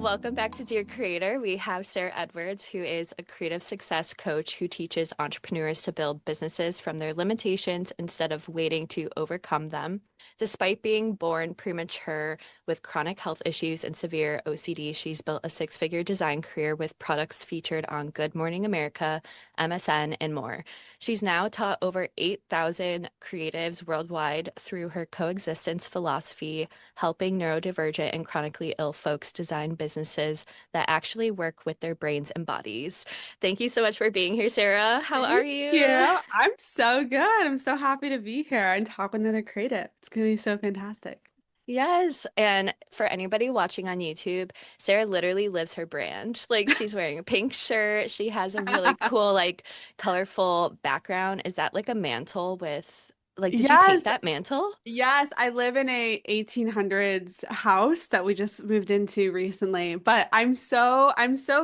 Welcome back to Dear Creator. We have Sarah Edwards, who is a creative success coach who teaches entrepreneurs to build businesses from their limitations instead of waiting to overcome them. Despite being born premature with chronic health issues and severe OCD, she's built a six-figure design career with products featured on Good Morning America, MSN, and more. She's now taught over 8,000 creatives worldwide through her coexistence philosophy, helping neurodivergent and chronically ill folks design businesses that actually work with their brains and bodies. Thank you so much for being here, Sarah. How are Thank you? you. I'm so good. I'm so happy to be here and talk with another creative. It's going to be so fantastic. Yes. And for anybody watching on YouTube, Sarah literally lives her brand. Like she's wearing a pink shirt. She has a really cool, like colorful background. Is that like a mantle with, like, did you paint Yes, that mantle? yes, I live in a 1800s house that we just moved into recently, but I'm so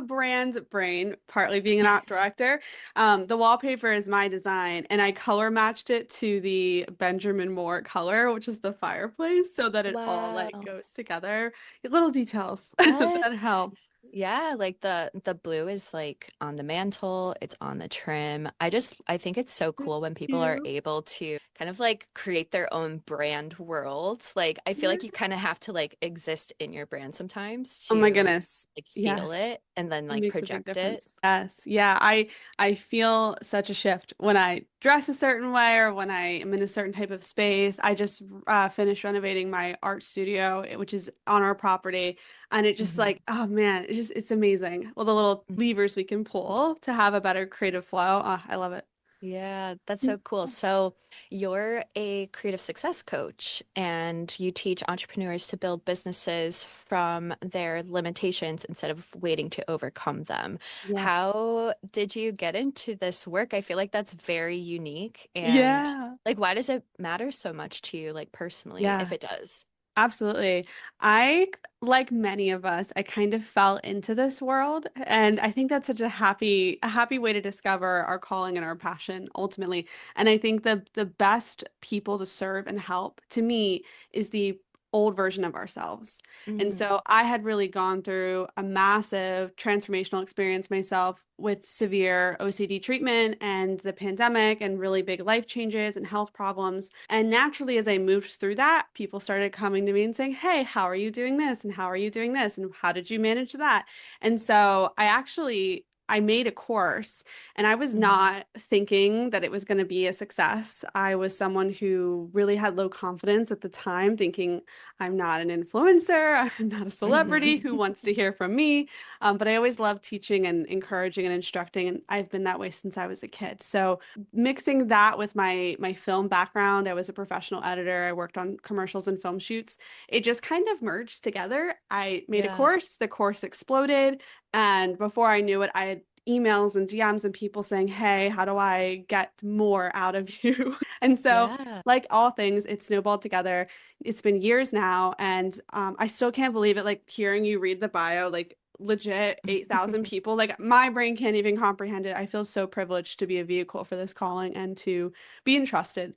brand brain, partly being an art director. The wallpaper is my design, and I color matched it to the Benjamin Moore color, which is the fireplace, so that it all like Wow. goes together. Little details Yes. that help. Yeah, like the blue is like on the mantle, it's on the trim. I think it's so Thank cool when people are you. able to kind of like create their own brand worlds. Like I feel like you kind of have to like exist in your brand sometimes Oh my to goodness. like feel Yes. it and then It like makes a big project it. difference. Yes. Yeah. I feel such a shift when I dress a certain way or when I am in a certain type of space. I just finished renovating my art studio, which is on our property, and it just Mhm. like, oh man, it's amazing. Well, the little levers we can pull to have a better creative flow. Oh, I love it. Yeah, that's so cool. So, you're a creative success coach and you teach entrepreneurs to build businesses from their limitations instead of waiting to overcome them. Yes. How did you get into this work? I feel like that's very unique. And Yeah. like, why does it matter so much to you, like personally, if Yeah. it does? Absolutely. I, like many of us, I kind of fell into this world, and I think that's such a happy way to discover our calling and our passion ultimately. And I think the best people to serve and help to me is the old version of ourselves. And Mm, so I had really gone through a massive transformational experience myself with severe OCD treatment and the pandemic and really big life changes and health problems. And naturally, as I moved through that, people started coming to me and saying, "Hey, how are you doing this? And how are you doing this? And how did you manage that?" And so I made a course, and I was mm, not thinking that it was going to be a success. I was someone who really had low confidence at the time, thinking I'm not an influencer, I'm not a celebrity who mhm. wants to hear from me. But I always loved teaching and encouraging and instructing, and I've been that way since I was a kid. So mixing that with my film background, I was a professional editor. I worked on commercials and film shoots. It just kind of merged together. I made a Yeah. course, the course exploded, and before I knew it, I had emails and DMs and people saying, "Hey, how do I get more out of you?" And so, Yeah. like all things, it snowballed together. It's been years now, and I still can't believe it. Like hearing you read the bio, like legit 8,000 people. Like my brain can't even comprehend it. I feel so privileged to be a vehicle for this calling and to be entrusted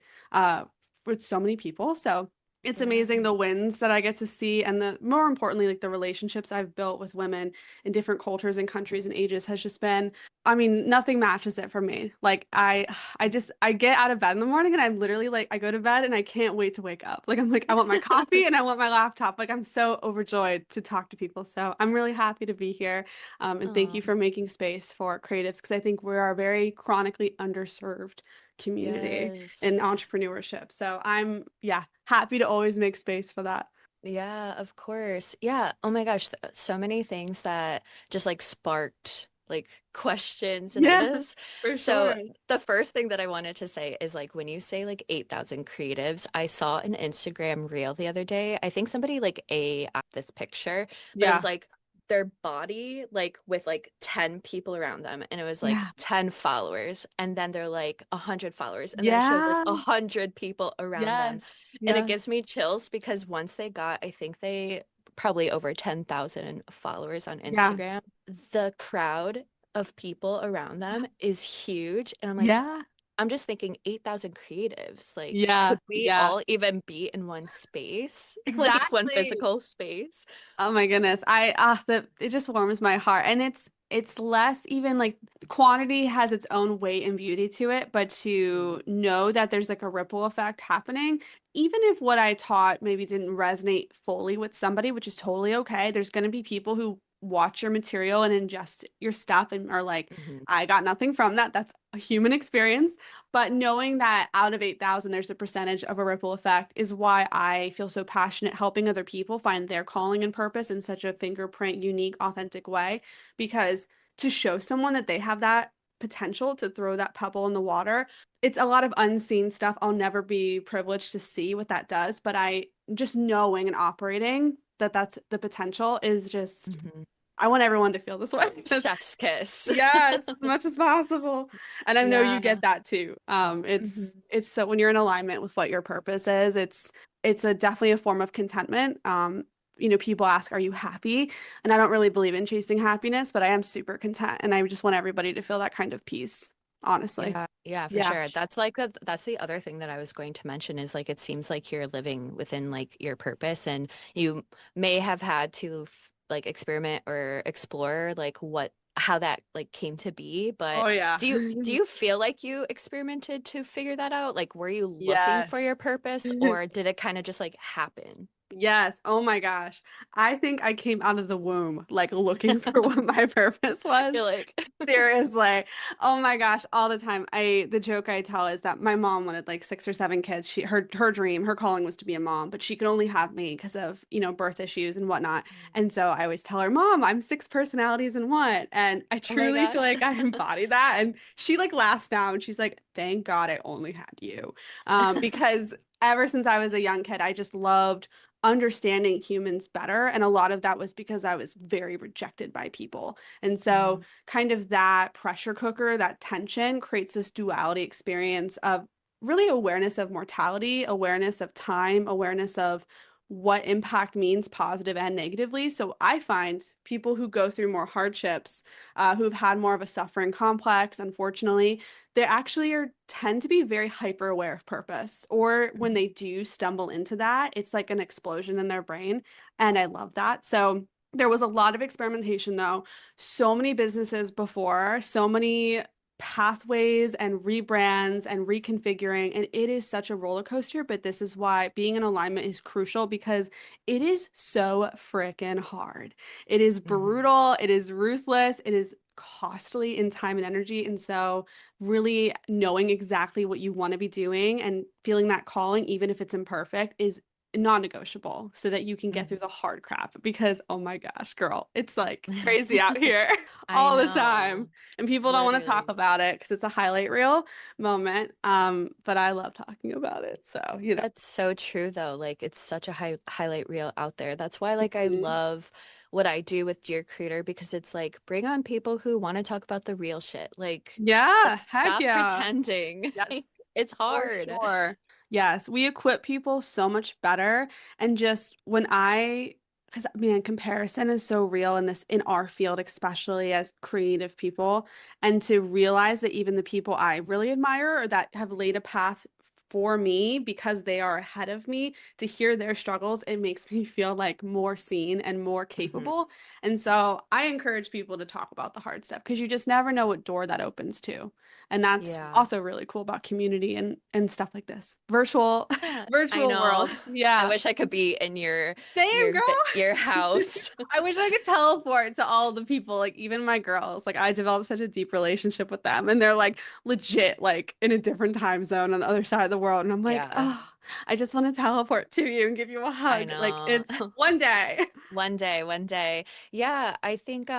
with so many people. So it's Yeah. amazing the wins that I get to see, and the more importantly, like the relationships I've built with women in different cultures and countries and ages has just been, I mean, nothing matches it for me. Like I get out of bed in the morning and I'm literally like I go to bed and I can't wait to wake up. Like I'm like I want my coffee and I want my laptop. Like I'm so overjoyed to talk to people. So I'm really happy to be here. And thank you Oh, for making space for creatives because I think we are a very chronically underserved community yes. in entrepreneurship. So I'm, yeah, happy to always make space for that. Yeah, of course. Yeah. Oh my gosh, so many things that just like sparked like questions and Yeah, ideas. for So sure. the first thing that I wanted to say is like when you say like 8,000 creatives, I saw an Instagram reel the other day. I think somebody like a this picture, but it was Yeah. like their body like with like 10 people around them and it was like Yeah. 10 followers and then they're like 100 followers and then it showed like Yeah. 100 people around them. Yes. And it Yes. gives me chills because once they got, I think they probably over 10,000 followers on Yes. Instagram, the crowd of people around them is huge. And I'm like, Yeah. I'm just thinking 8,000 creatives. Like, Yeah, could we yeah, all even be in one space, like one exactly. physical space? Oh my goodness. The it just warms my heart. And it's less even like quantity has its own weight and beauty to it, but to know that there's like a ripple effect happening, even if what I taught maybe didn't resonate fully with somebody, which is totally okay. There's going to be people who watch your material and ingest your stuff and are like, Mm-hmm. I got nothing from that. That's a human experience. But knowing that out of 8,000, there's a percentage of a ripple effect is why I feel so passionate helping other people find their calling and purpose in such a fingerprint, unique, authentic way. Because to show someone that they have that potential to throw that pebble in the water, it's a lot of unseen stuff. I'll never be privileged to see what that does, but I just knowing and operating that that's the potential is just, Mm-hmm. I want everyone to feel this way. Chef's kiss. Yes, as much as possible. And I know you Yeah. get that too. Hmm. It's so when you're in alignment with what your purpose is, it's a definitely a form of contentment. People ask, "Are you happy?" And I don't really believe in chasing happiness, but I am super content, and I just want everybody to feel that kind of peace, honestly. Yeah, yeah, for Yeah. sure. That's the other thing that I was going to mention is like it seems like you're living within like your purpose and you may have had to like experiment or explore like what how that like came to be, Oh but yeah. do you feel like you experimented to figure that out? Like were you looking for Yes. your purpose or did it kind of just like happen? Yes. Oh my gosh. I think I came out of the womb like looking for what my purpose You're was. like, Seriously. Oh my gosh, all the time. The joke I tell is that my mom wanted like six or seven kids. Her dream, her calling was to be a mom, but she could only have me because of, birth issues and whatnot. And so I always tell her, "Mom, I'm six personalities in one." And I oh my truly feel gosh. like I embody that. And she like laughs now and she's like, "Thank God I only had you." Because ever since I was a young kid, I just loved understanding humans better. And a lot of that was because I was very rejected by people. And so Mhm, kind of that pressure cooker, that tension creates this duality experience of really awareness of mortality, awareness of time, awareness of what impact means positive and negatively. So I find people who go through more hardships, who've had more of a suffering complex, unfortunately, they actually tend to be very hyper aware of purpose. Or when mhm, they do stumble into that, it's like an explosion in their brain. And I love that. So there was a lot of experimentation though. So many businesses before, so many pathways and rebrands and reconfiguring. And it is such a roller coaster, but this is why being in alignment is crucial because it is so freaking hard. It is mhm, brutal, it is ruthless, it is costly in time and energy. And so, really knowing exactly what you want to be doing and feeling that calling, even if it's imperfect, is non-negotiable so that you can get mhm. through the hard crap because oh my gosh, girl, it's like crazy out here I all the time. know, And people don't want to talk literally. about it because it's a highlight reel moment. But I love talking about it. So. That's so true though. Like it's such a highlight reel out there. That's why like I Mhm. love what I do with Dear Creator because it's like bring on people who want to talk about the real shit. Like Yeah, let's heck stop yeah. pretending. Like, Yes. it's For hard. sure. Yes, we equip people so much better. And just because man, comparison is so real in our field, especially as creative people. And to realize that even the people I really admire or that have laid a path for me because they are ahead of me, to hear their struggles, it makes me feel like more seen and more Mhm. capable. And so I encourage people to talk about the hard stuff because you just never know what door that opens to. And that's Yeah. also really cool about community and stuff like this. Virtual Yeah, I virtual know. worlds. I Yeah. wish I could be in Same your girl. house. I wish I could teleport to all the people, like even my girls. Like I developed such a deep relationship with them and they're like legit like in a different time zone on the other side of the world. And I'm like, Yeah, oh, I just want to teleport to you and give you a I hug. Like know. it's one day. One day, one day. Yeah, I think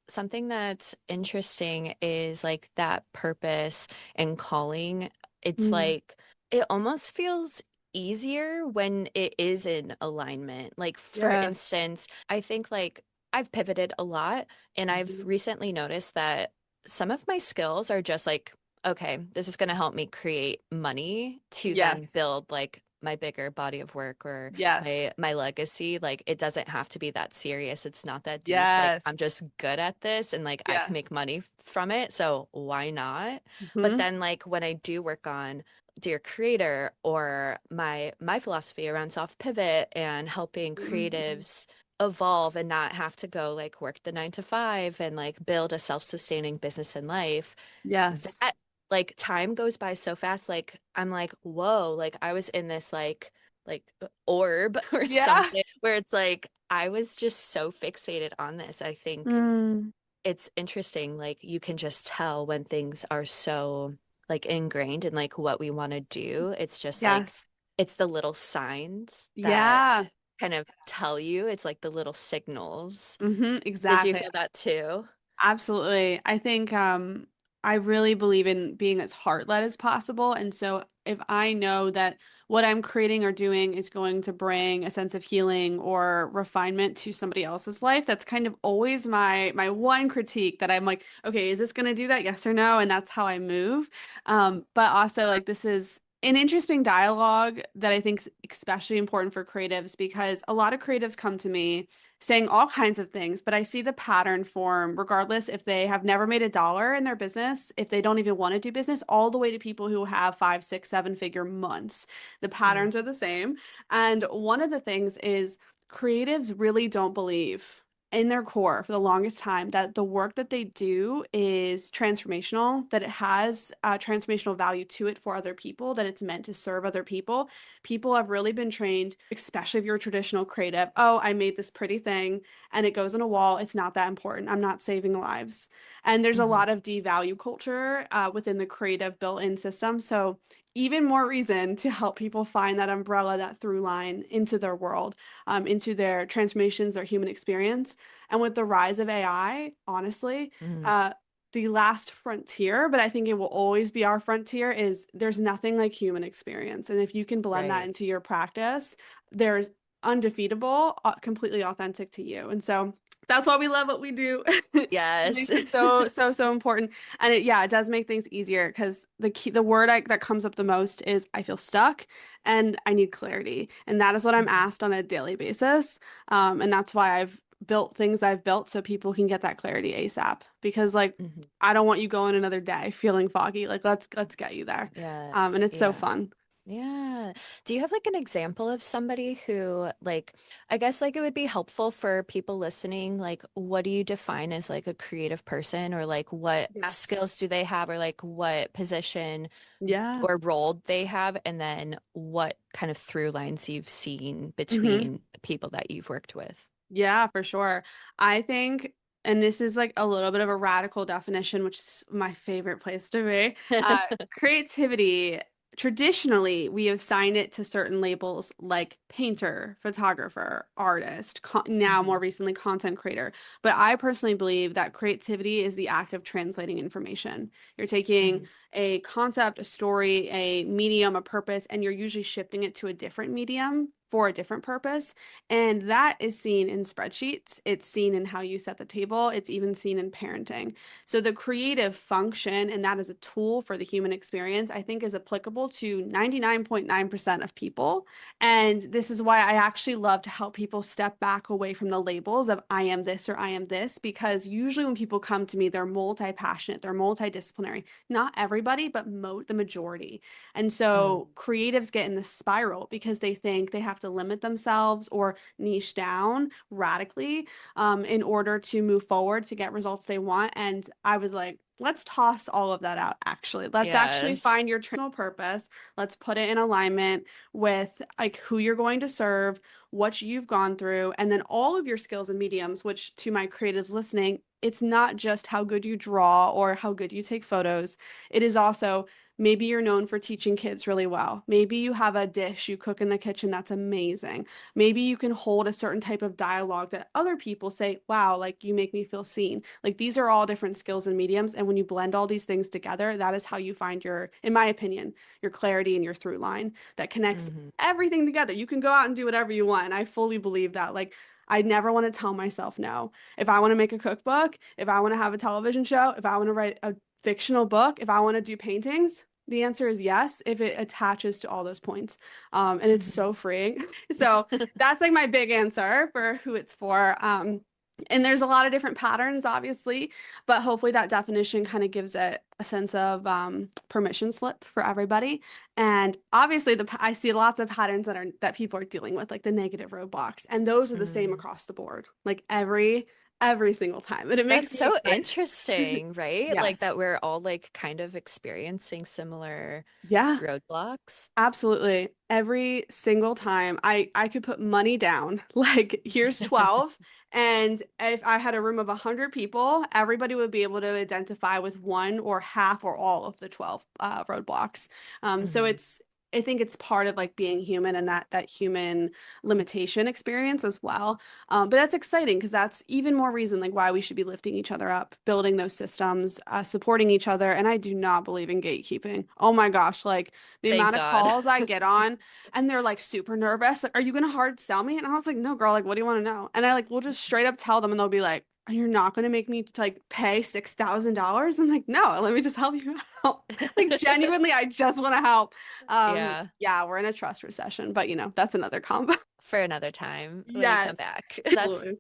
something that's interesting is like that purpose and calling. It's Mm, like it almost feels easier when it is in alignment. Like for yes. instance, I think like I've pivoted a lot and I've Mhm. recently noticed that some of my skills are just like, okay, this is going to help me create money to then Yes. build like my bigger body of work or Yes. my legacy, like it doesn't have to be that serious. It's not that deep. Like Yes. I'm just good at this and like I can Yes. make money from it. So why not? But Hmm. then like when I do work on Dear Creator or my philosophy around self pivot and helping Hmm. creatives evolve and not have to go like work the 9 to 5 and like build a self-sustaining business in life, Yes. that like time goes by so fast. Like I'm like, whoa, like I was in this like orb or Yeah. something where it's like I was just so fixated on this. I think Mm. it's interesting, like you can just tell when things are so like ingrained in like what we want to do. It's just like Yes. it's the little signs that Yeah. kind of tell you. It's like the little signals. Did you Exactly. feel that too? Absolutely. I think I really believe in being as heart-led as possible. And so if I know that what I'm creating or doing is going to bring a sense of healing or refinement to somebody else's life, that's kind of always my one critique that I'm like, okay, is this going to do that? Yes or no? And that's how I move. But also like this is an interesting dialogue that I think is especially important for creatives because a lot of creatives come to me saying all kinds of things, but I see the pattern form regardless if they have never made a dollar in their business, if they don't even want to do business, all the way to people who have 5, 6, 7 figure months. The Mm, patterns are the same. And one of the things is creatives really don't believe in their core for the longest time that the work that they do is transformational, that it has transformational value to it for other people, that it's meant to serve other people. People have really been trained, especially if you're a traditional creative. Oh, I made this pretty thing and it goes on a wall. It's not that important. I'm not saving lives. And there's a hmm lot of devalue culture within the creative built-in system. So even more reason to help people find that umbrella, that through line into their world, into their transformations, their human experience. And with the rise of AI, honestly, hmm uh, the last frontier, but I think it will always be our frontier, is there's nothing like human experience. And if you can blend that Right. into your practice, there's undefeatable, completely authentic to you. And so that's why we love what we do. It Yes. makes it so, so, so important. And it does make things easier because the word that comes up the most is I feel stuck and I need clarity. And that is what I'm Mhm, asked on a daily basis. And that's why I've built things I've built so people can get that clarity ASAP. Because like mhm. I don't want you going another day feeling foggy. Like let's get you there. And Yes. it's so Yeah. fun. Yeah. Do you have like an example of somebody who like I guess like it would be helpful for people listening, like what do you define as like a creative person or like what Yes. skills do they have or like what position Yeah. or role they have and then what kind of through lines you've seen Hmm. between the people that you've worked with? Yeah, for sure. I think, and this is like a little bit of a radical definition, which is my favorite place to be. Creativity, traditionally, we have signed it to certain labels like painter, photographer, artist, now more hmm recently, content creator. But I personally believe that creativity is the act of translating information. You're taking hmm a concept, a story, a medium, a purpose, and you're usually shifting it to a different medium for a different purpose. And that is seen in spreadsheets. It's seen in how you set the table. It's even seen in parenting. So the creative function, and that is a tool for the human experience, I think is applicable to 99.9% of people. And this is why I actually love to help people step back away from the labels of I am this or I am this, because usually when people come to me, they're multi-passionate, they're multidisciplinary. Not everybody, but the majority. And so creatives get in this spiral because they think they have to limit themselves or niche down radically in order to move forward to get results they want. And I was like, let's toss all of that out, actually. Let's actually Yes. find your purpose. Let's put it in alignment with like who you're going to serve, what you've gone through, and then all of your skills and mediums, which to my creatives listening, it's not just how good you draw or how good you take photos. It is also maybe you're known for teaching kids really well. Maybe you have a dish you cook in the kitchen that's amazing. Maybe you can hold a certain type of dialogue that other people say, wow, like you make me feel seen. Like these are all different skills and mediums. And when you blend all these things together, that is how you find your, in my opinion, your clarity and your through line that connects hmm everything together. You can go out and do whatever you want. And I fully believe that. Like, I never want to tell myself no. If I want to make a cookbook, if I want to have a television show, if I want to write a fictional book, if I want to do paintings, The answer is yes, if it attaches to all those points. And it's so freeing. So that's like my big answer for who it's for. And there's a lot of different patterns, obviously, but hopefully that definition kind of gives it a sense of permission slip for everybody. And obviously, I see lots of patterns that people are dealing with, like the negative roadblocks, and those are the same Mm. across the board, like every single time, and it makes That's me so excited. interesting, right? Like Yes. that we're all like kind of experiencing similar Yeah. roadblocks. Absolutely. Every single time I could put money down, like here's 12, and if I had a room of 100 people, everybody would be able to identify with one or half or all of the 12 roadblocks. So Mhm. I think it's part of like being human and that human limitation experience as well. But that's exciting because that's even more reason like why we should be lifting each other up, building those systems, supporting each other. And I do not believe in gatekeeping. Oh my gosh, like the Thank amount of God. calls I get on and they're like super nervous. Like, are you gonna hard sell me? And I was like, no, girl, like, what do you want to know? And I like will just straight up tell them and they'll be like, you're not gonna make me like pay $6,000. I'm like, no, let me just help you out. Like genuinely, I just want to help. Yeah, Yeah, we're in a trust recession, but that's another combo. for another time when we come Yes, back. That's absolutely.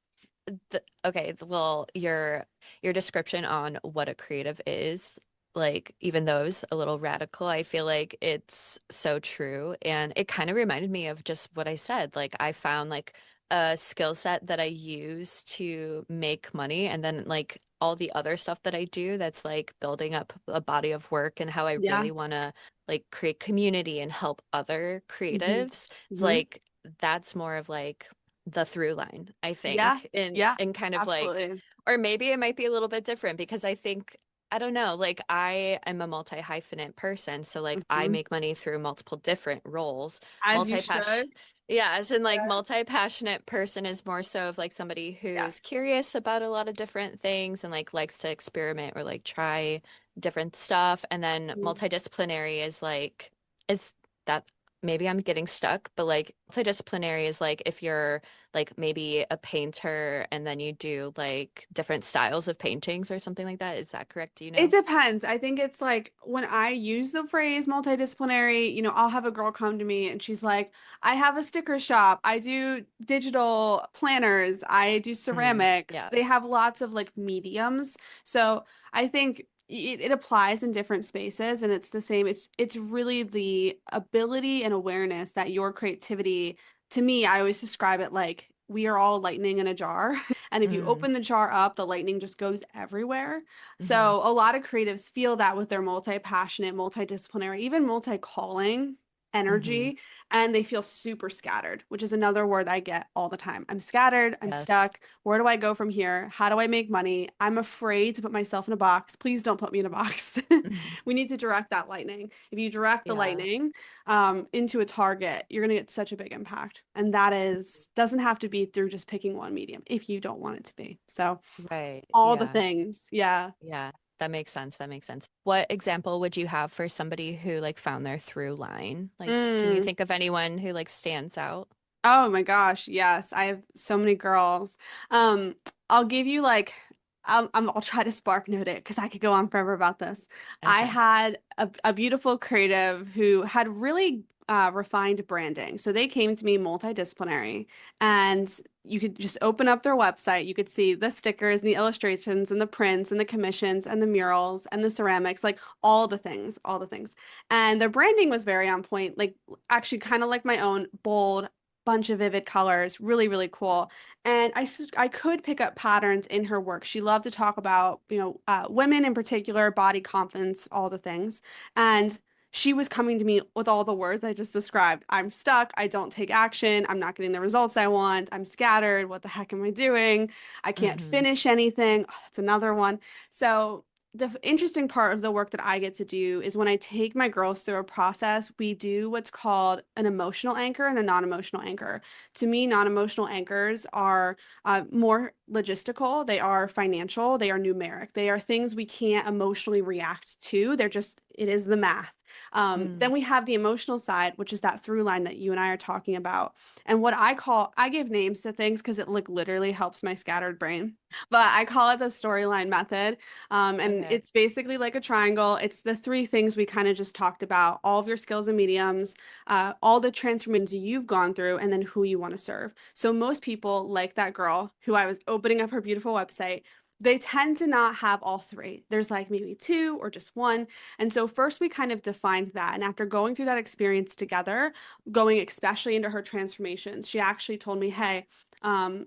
okay. Well, your description on what a creative is, like even though it's a little radical, I feel like it's so true. And it kind of reminded me of just what I said. Like I found like a skill set that I use to make money, and then like all the other stuff that I do that's like building up a body of work and how I Yeah. really want to like create community and help other hmm creatives. It's hmm like that's more of like the through line, I Yeah. think, in Yeah. kind of like, Absolutely. or maybe it might be a little bit different because I think, I don't know, like I am a multi-hyphenate person, so like I hmm make money through multiple different roles. As you Multi-passion, should. yeah, as in like Yeah. multi-passionate person is more so of like somebody who's Yes. curious about a lot of different things and like likes to experiment or like try different stuff. And then Mhm. multidisciplinary is that maybe I'm getting stuck, but like multidisciplinary is like if you're like maybe a painter and then you do like different styles of paintings or something like that. Is that correct? Do you It know? depends. I think it's like when I use the phrase multidisciplinary, I'll have a girl come to me and she's like, I have a sticker shop. I do digital planners. I do Mm, ceramics. yeah. They have lots of like mediums. So I think it applies in different spaces and it's the same. It's really the ability and awareness that your creativity, to me, I always describe it like we are all lightning in a jar. And if you Mm, open the jar up, the lightning just goes everywhere. hmm. So a lot of creatives feel that with their multi-passionate, multidisciplinary, even multi-calling Hmm. energy, and they feel super scattered, which is another word I get all the time. I'm scattered, I'm Yes. stuck. Where do I go from here? How do I make money? I'm afraid to put myself in a box. Please don't put me in a box. Mhm. We need to direct that lightning. If you direct the Yeah. lightning into a target, you're going to get such a big impact. And that is doesn't have to be through just picking one medium if you don't want it to be. So Right. all the Yeah. things. Yeah. Yeah. That makes sense. That makes sense. What example would you have for somebody who like found their through line? Like, can you Mm. think of anyone who like stands out? Oh my gosh, yes. I have so many girls. Um, I'll give you like I'll try to spark note it because I could go on forever about this. I Okay. had a beautiful creative who had really refined branding. So they came to me multidisciplinary and you could just open up their website. You could see the stickers and the illustrations and the prints and the commissions and the murals and the ceramics, like all the things, all the things. And their branding was very on point, like actually kind of like my own bold bunch of vivid colors, really, really cool. And I could pick up patterns in her work. She loved to talk about, women in particular, body confidence, all the things. And she was coming to me with all the words I just described. I'm stuck. I don't take action. I'm not getting the results I want. I'm scattered. What the heck am I doing? I can't Hmm. finish anything. Oh, that's another one. So the interesting part of the work that I get to do is when I take my girls through a process, we do what's called an emotional anchor and a non-emotional anchor. To me, non-emotional anchors are more logistical, they are financial, they are numeric, they are things we can't emotionally react to. They're just, it is the math. Mm. Then we have the emotional side, which is that through line that you and I are talking about. And what I give names to things because it like literally helps my scattered brain. But I call it the storyline method. And Okay. it's basically like a triangle. It's the three things we kind of just talked about, all of your skills and mediums, all the transformations you've gone through, and then who you want to serve. So most people, like that girl who I was opening up her beautiful website, they tend to not have all three. There's like maybe two or just one. And so first we kind of defined that. And after going through that experience together, going especially into her transformations, she actually told me, hey,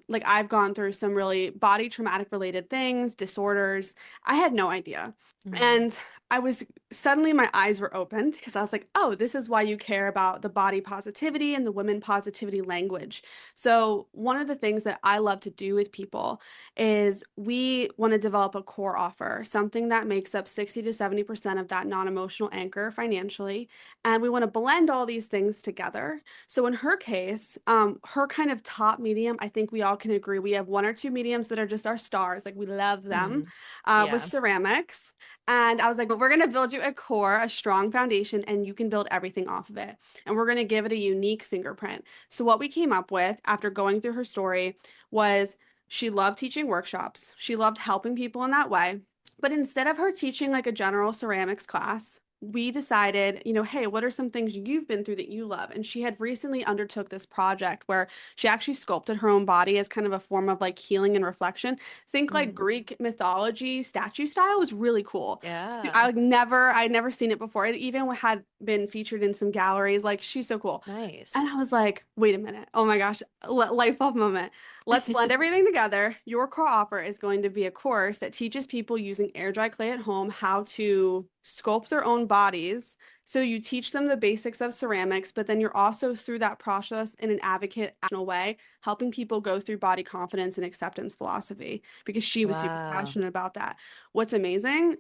like I've gone through some really body traumatic related things, disorders. I had no idea. Mm. And I was suddenly my eyes were opened because I was like, oh, this is why you care about the body positivity and the women positivity language. So, one of the things that I love to do with people is we want to develop a core offer, something that makes up 60 to 70% of that non emotional anchor financially. And we want to blend all these things together. So, in her case, her kind of top medium, I think we all can agree we have one or two mediums that are just our stars, like we love them, Mm. with Yeah. ceramics. And I was like, but we're going to build you a core, a strong foundation, and you can build everything off of it. And we're going to give it a unique fingerprint. So, what we came up with after going through her story was she loved teaching workshops, she loved helping people in that way. But instead of her teaching like a general ceramics class, we decided, hey, what are some things you've been through that you love? And she had recently undertook this project where she actually sculpted her own body as kind of a form of like healing and reflection. Think like Mm. Greek mythology statue style was really cool. Yeah. I'd never seen it before. It even had been featured in some galleries. Like she's so cool. And Nice. I was like, wait a minute. Oh my gosh, life off moment. Let's blend everything together. Your core offer is going to be a course that teaches people using air dry clay at home how to sculpt their own bodies. So you teach them the basics of ceramics, but then you're also through that process in an advocate way, helping people go through body confidence and acceptance philosophy because she was super Wow. passionate about that. What's amazing,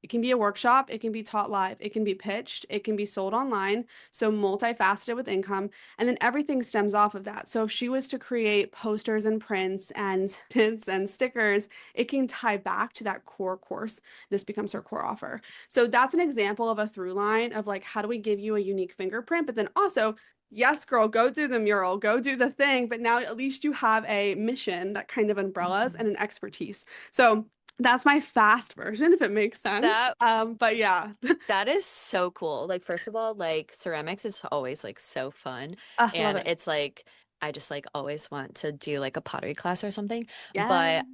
it can be a workshop, it can be taught live, it can be pitched, it can be sold online, so multifaceted with income, and then everything stems off of that. So if she was to create posters and prints and tints and stickers, it can tie back to that core course. This becomes her core offer. So that's an example of a through line of like, how do we give you a unique fingerprint? But then also, yes, girl, go do the mural, go do the thing. But now at least you have a mission that kind of umbrellas Mhm. and an expertise. So that's my fast version, if it makes sense. That But yeah, that is so cool. Like, first of all, like ceramics is always like so fun. I love And it. it's like I just like always want to do like a pottery class or something. Yeah, But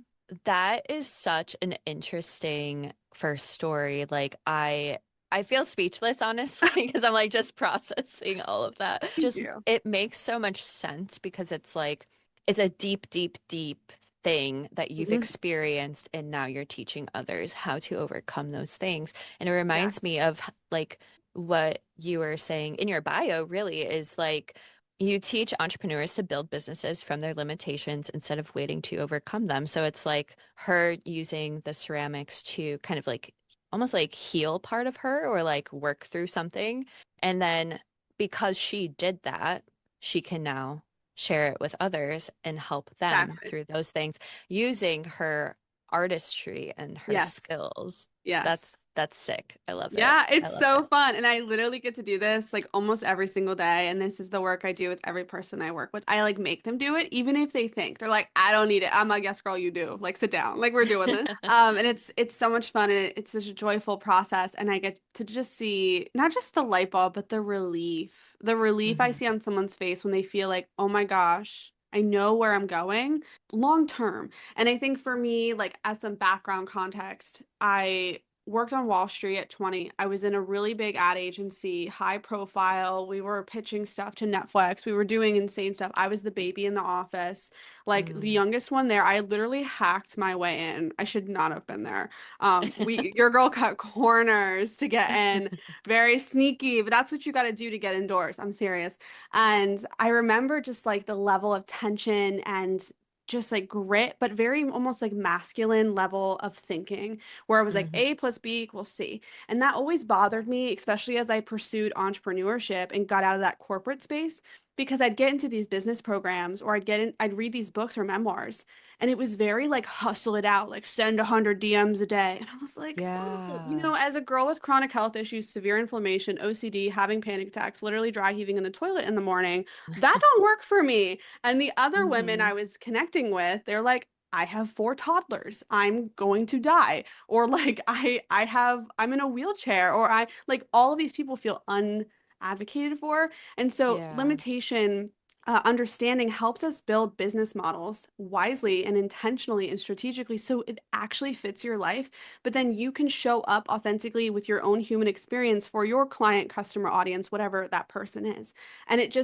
that is such an interesting first story. Like I feel speechless, honestly, because I'm like just processing all of that. thank Just you. it makes so much sense because it's like it's a deep, deep, deep thing that you've Mhm. experienced, and now you're teaching others how to overcome those things. And it reminds Yes, me of like what you were saying in your bio, really, is like you teach entrepreneurs to build businesses from their limitations instead of waiting to overcome them. So it's like her using the ceramics to kind of like almost like heal part of her or like work through something. And then because she did that, she can now share it with others and help them exactly. through those things using her artistry and her Yes, skills. yes. That's sick. I love it. Yeah, I it's love so it. fun. And I literally get to do this like almost every single day. And this is the work I do with every person I work with. I like make them do it, even if they think they're like, I don't need it. I'm like, yes, girl, you do. Like, sit down. Like, we're doing this. And it's so much fun and it's such a joyful process. And I get to just see not just the light bulb, but the relief. The relief I Mhm. see on someone's face when they feel like, oh my gosh, I know where I'm going long term. And I think for me, like as some background context, I worked on Wall Street at 20. I was in a really big ad agency, high profile. We were pitching stuff to Netflix. We were doing insane stuff. I was the baby in the office, like the Mm. youngest one there. I literally hacked my way in. I should not have been there. Your girl cut corners to get in, very sneaky, but that's what you got to do to get indoors. I'm serious. And I remember just like the level of tension and just like grit, but very almost like masculine level of thinking where I was like Mhm. A plus B equals C. And that always bothered me, especially as I pursued entrepreneurship and got out of that corporate space. because I'd get into these business programs or I'd read these books or memoirs, and it was very like hustle it out, like send 100 DMs a day. And I was like, oh, Yeah. as a girl with chronic health issues, severe inflammation, OCD, having panic attacks, literally dry heaving in the toilet in the morning, that don't work for me. And the other women Hmm. I was connecting with, they're like, I have four toddlers. I'm going to die. Or like I'm in a wheelchair, or I like all of these people feel unadvocated for. And so Yeah. limitation understanding helps us build business models wisely and intentionally and strategically so it actually fits your life. But then you can show up authentically with your own human experience for your client, customer, audience, whatever that person is. And it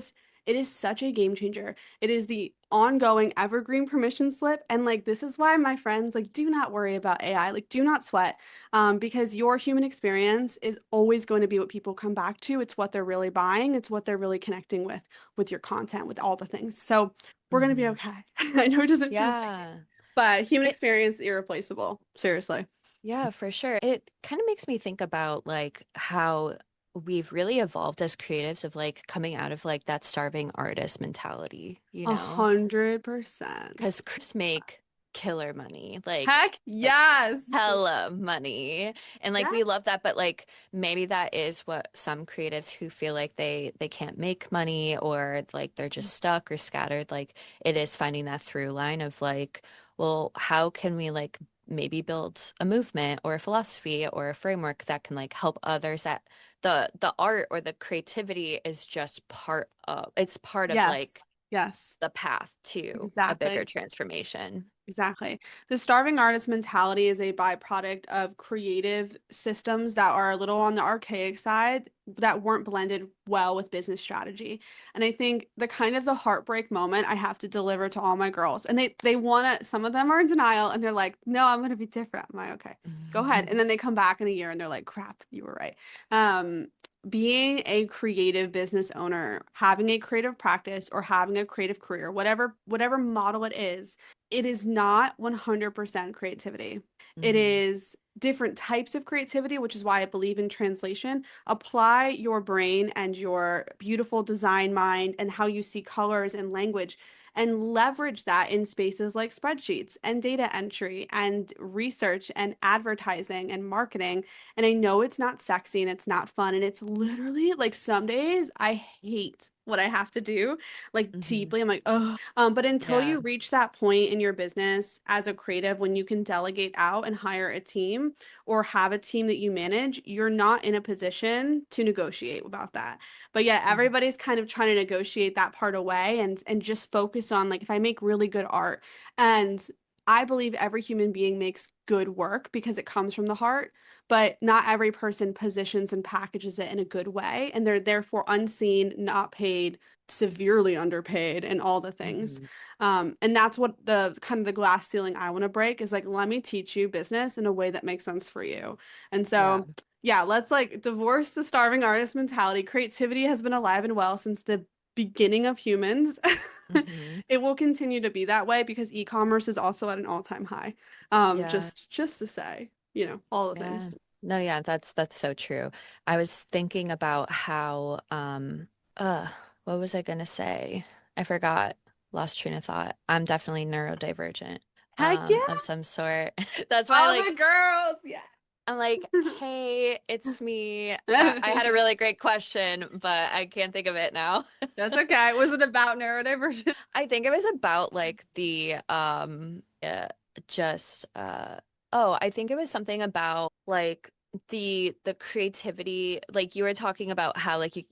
is such a game changer. It is the ongoing evergreen permission slip. And like, this is why my friends, like, do not worry about AI, like, do not sweat, because your human experience is always going to be what people come back to. It's what they're really buying, it's what they're really connecting with your content, with all the things. So we're going to be Hmm. okay. I know it doesn't feel like it, Yeah. but human It, experience is irreplaceable. Seriously. yeah, for sure. It kind of makes me think about like how we've really evolved as creatives of like coming out of like that starving artist mentality, you A know? 100%. Because creatives make killer money, Heck like yes. hella money. And like Yeah. we love that, but like maybe that is what some creatives who feel like they can't make money or like they're just stuck or scattered, like it is finding that through line of like, well, how can we like maybe build a movement or a philosophy or a framework that can like help others that the art or the creativity is just it's part of Yes. like Yes. the path to a bigger Exactly. transformation. Exactly. The starving artist mentality is a byproduct of creative systems that are a little on the archaic side that weren't blended well with business strategy. And I think the heartbreak moment I have to deliver to all my girls. And they want to, some of them are in denial and they're like, "No, I'm going to be different." I'm like, "Okay. Go ahead." And then they come back in a year and they're like, "Crap, you were right." Um Being a creative business owner, having a creative practice or having a creative career, whatever model it is not 100% creativity. It Hmm. is different types of creativity, which is why I believe in translation. Apply your brain and your beautiful design mind and how you see colors and language and leverage that in spaces like spreadsheets and data entry and research and advertising and marketing. And I know it's not sexy and it's not fun. And it's literally like some days I hate what I have to do, like Hmm. deeply. I'm like, oh, but until Yeah. you reach that point in your business as a creative, when you can delegate out and hire a team or have a team that you manage, you're not in a position to negotiate about that. But yeah, Hmm. everybody's kind of trying to negotiate that part away and just focus on like if I make really good art. And I believe every human being makes good work because it comes from the heart, but not every person positions and packages it in a good way, and they're therefore unseen, not paid, severely underpaid, and all the things. Hmm. And that's what the kind of the glass ceiling I want to break is like, let me teach you business in a way that makes sense for you. And Yeah. so, yeah, let's like divorce the starving artist mentality. Creativity has been alive and well since the beginning of humans. Hmm. It will continue to be that way because e-commerce is also at an all-time high. Yeah. Just to say, all the Yeah. things. No, yeah, that's so true. I was thinking about how uh what was I gonna say? I forgot. Lost train of thought. I'm definitely neurodivergent Heck yeah, of some sort. That's why all like the girls. Yeah. I'm like, hey, it's me. I had a really great question, but I can't think of it now. That's okay. Was it about neurodivergent? I think it was about like just oh, I think it was something about like the creativity, like you were talking about how like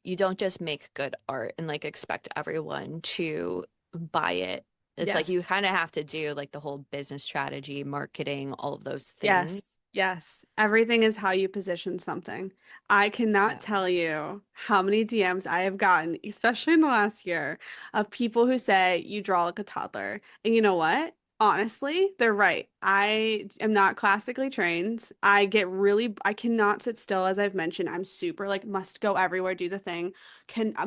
you don't just make good art and like expect everyone to buy it. It's like you Yes. kind of have to do like the whole business strategy, marketing, all of those things. Yes. Yes. Everything is how you position something. I cannot Yeah. tell you how many DMs I have gotten, especially in the last year, of people who say you draw like a toddler. And you know what? Honestly, they're right. I am not classically trained. I cannot sit still, as I've mentioned. I'm super like must go everywhere, do the thing,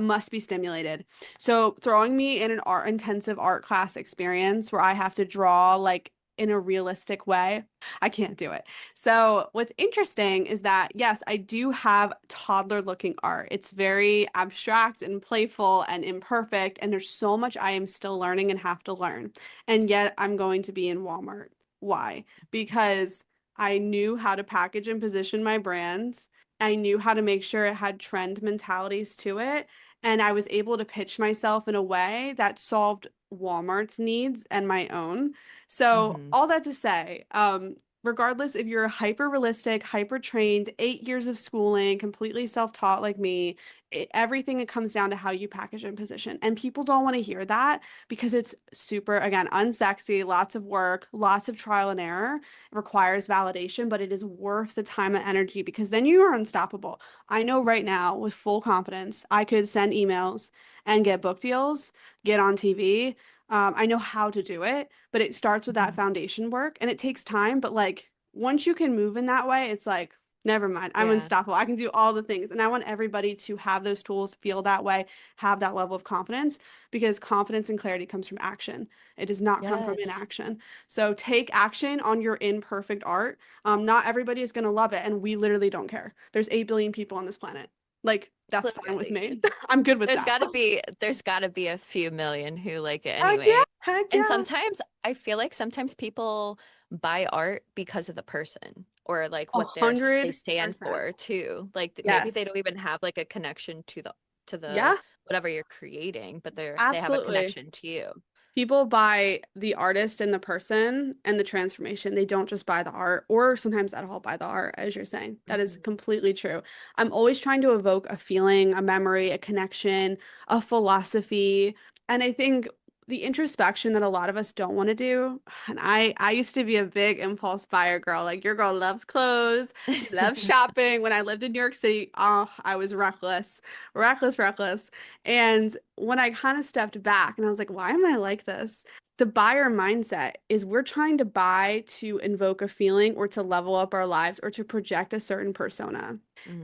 must be stimulated. So throwing me in an art intensive art class experience where I have to draw like in a realistic way. I can't do it. So what's interesting is that, yes, I do have toddler looking art. It's very abstract and playful and imperfect, and there's so much I am still learning and have to learn. And yet I'm going to be in Walmart. Why? Because I knew how to package and position my brands. I knew how to make sure it had trend mentalities to it. And I was able to pitch myself in a way that solved Walmart's needs and my own. So, Hmm. all that to say, regardless if you're hyper realistic, hyper trained, 8 years of schooling, completely self-taught like me, everything it comes down to how you package and position. And people don't want to hear that because it's super, again, unsexy, lots of work, lots of trial and error, it requires validation, but it is worth the time and energy because then you are unstoppable. I know right now with full confidence, I could send emails and get book deals, get on TV. I know how to do it, but it starts with that Hmm. foundation work and it takes time. But like once you can move in that way, it's like, never mind, I'm Yeah. unstoppable. I can do all the things. And I want everybody to have those tools, feel that way, have that level of confidence because confidence and clarity comes from action. It does not come from Yes. inaction. So take action on your imperfect art. Not everybody is going to love it. And we literally don't care. There's 8 billion people on this planet. Like, that's fine with Literally. me. I'm good with that. There's gotta be a few million who like it Heck yeah. anyway. Heck And yeah. sometimes I feel like sometimes people buy art because of the person or like A what they hundred stand percent. for too. Like maybe they Yes. don't even have like a connection to the Yeah, whatever you're creating, but they have a absolutely. connection to you. People buy the artist and the person and the transformation. They don't just buy the art, or sometimes at all buy the art, as you're saying. That is Mhm. completely true. I'm always trying to evoke a feeling, a memory, a connection, a philosophy. And I think the introspection that a lot of us don't want to do, and I used to be a big impulse buyer girl. Like your girl loves clothes. She loves shopping. When I lived in New York City, oh, I was reckless, reckless, reckless. And when I kind of stepped back and I was like, why am I like this? The buyer mindset is we're trying to buy to invoke a feeling or to level up our lives or to project a certain persona.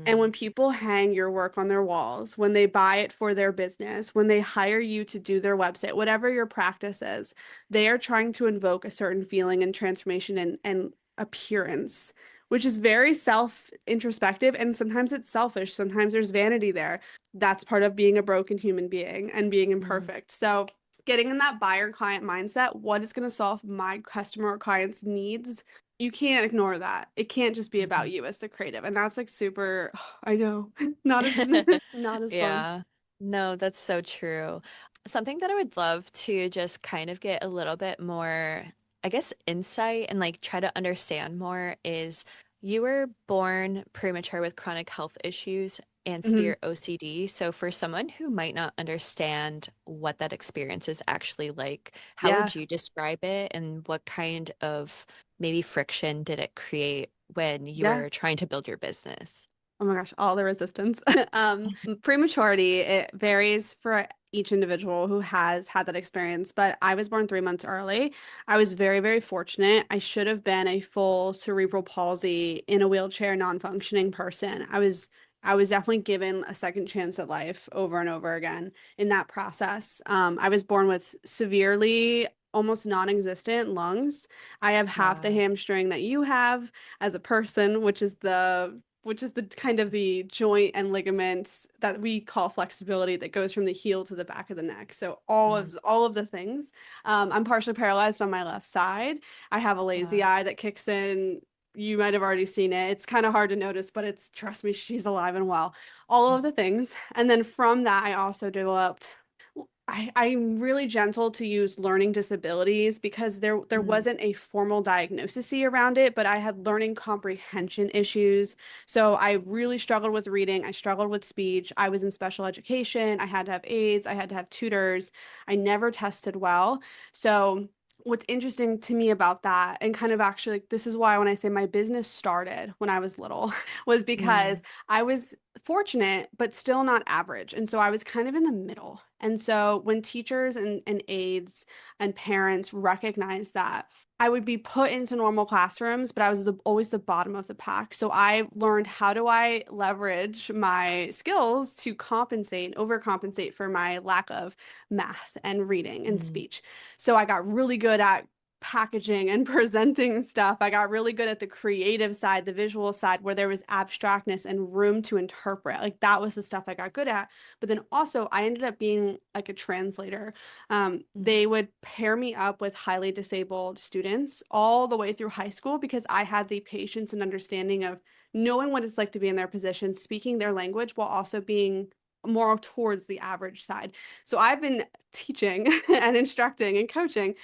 And when Mhm. people hang your work on their walls, when they buy it for their business, when they hire you to do their website, whatever your practice is, they are trying to invoke a certain feeling and transformation and appearance, which is very self-introspective. And sometimes it's selfish. Sometimes there's vanity there. That's part of being a broken human being and being Mhm. imperfect. So, getting in that buyer client mindset, what is going to solve my customer or client's needs? You can't ignore that. It can't just be about Mhm. you as the creative. And that's like super, I know, not as not as fun. Yeah. No, that's so true. Something that I would love to just kind of get a little bit more, I guess, insight and like try to understand more is you were born premature with chronic health issues and Hmm. severe OCD. So for someone who might not understand what that experience is actually like, how Yeah. would you describe it and what kind of maybe friction did it create when you Yeah. were trying to build your business? Oh my gosh, all the resistance. Prematurity, it varies for each individual who has had that experience, but I was born 3 months early. I was very, very fortunate. I should have been a full cerebral palsy in a wheelchair, non-functioning person. I was definitely given a second chance at life over and over again in that process. I was born with severely almost non-existent lungs. I have half the Wow. hamstring that you have as a person, which is the kind of the joint and ligaments that we call flexibility that goes from the heel to the back of the neck. So all Mm. of all of the things. I'm partially paralyzed on my left side. I have a lazy Wow. eye that kicks in. You might have already seen it. It's kind of hard to notice, but it's trust me, she's alive and well. All of the things. And then from that, I also developed I'm really gentle to use learning disabilities because there Mm. wasn't a formal diagnosis around it, but I had learning comprehension issues. So I really struggled with reading. I struggled with speech. I was in special education. I had to have aides. I had to have tutors. I never tested well. So what's interesting to me about that, and kind of actually like, this is why when I say my business started when I was little, was because Mm. I was fortunate, but still not average. And so I was kind of in the middle. And so when teachers and aides and parents recognized that, I would be put into normal classrooms, but I was always the bottom of the pack. So I learned how do I leverage my skills to compensate and overcompensate for my lack of math and reading and Mm. speech. So I got really good at packaging and presenting stuff. I got really good at the creative side, the visual side, where there was abstractness and room to interpret. Like that was the stuff I got good at. But then also, I ended up being like a translator. Mhm. They would pair me up with highly disabled students all the way through high school because I had the patience and understanding of knowing what it's like to be in their position, speaking their language while also being more towards the average side. So I've been teaching and instructing and coaching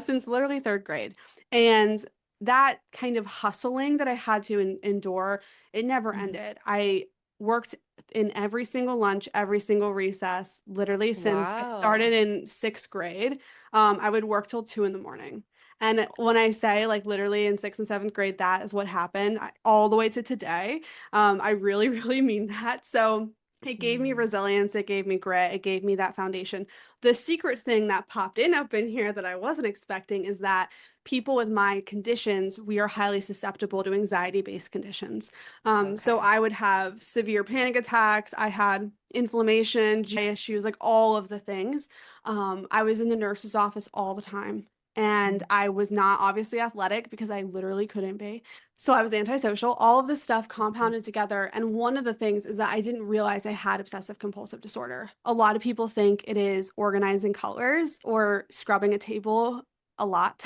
since literally third grade. And that kind of hustling that I had to endure, it never Mhm. ended. I worked in every single lunch, every single recess, literally since I started Wow. in sixth grade. I would work till 2 in the morning. And when I say like literally in sixth and seventh grade, that is what happened all the way to today. I really, really mean that. So it gave me Mhm. resilience, it gave me grit, it gave me that foundation. The secret thing that popped in up in here that I wasn't expecting is that people with my conditions, we are highly susceptible to anxiety-based conditions. So Okay. I would have severe panic attacks, I had inflammation, GI issues, like all of the things. I was in the nurse's office all the time. And Mhm. I was not obviously athletic because I literally couldn't be. So I was antisocial, all of this stuff Mhm. compounded together. And one of the things is that I didn't realize I had obsessive compulsive disorder. A lot of people think it is organizing colors or scrubbing a table a lot.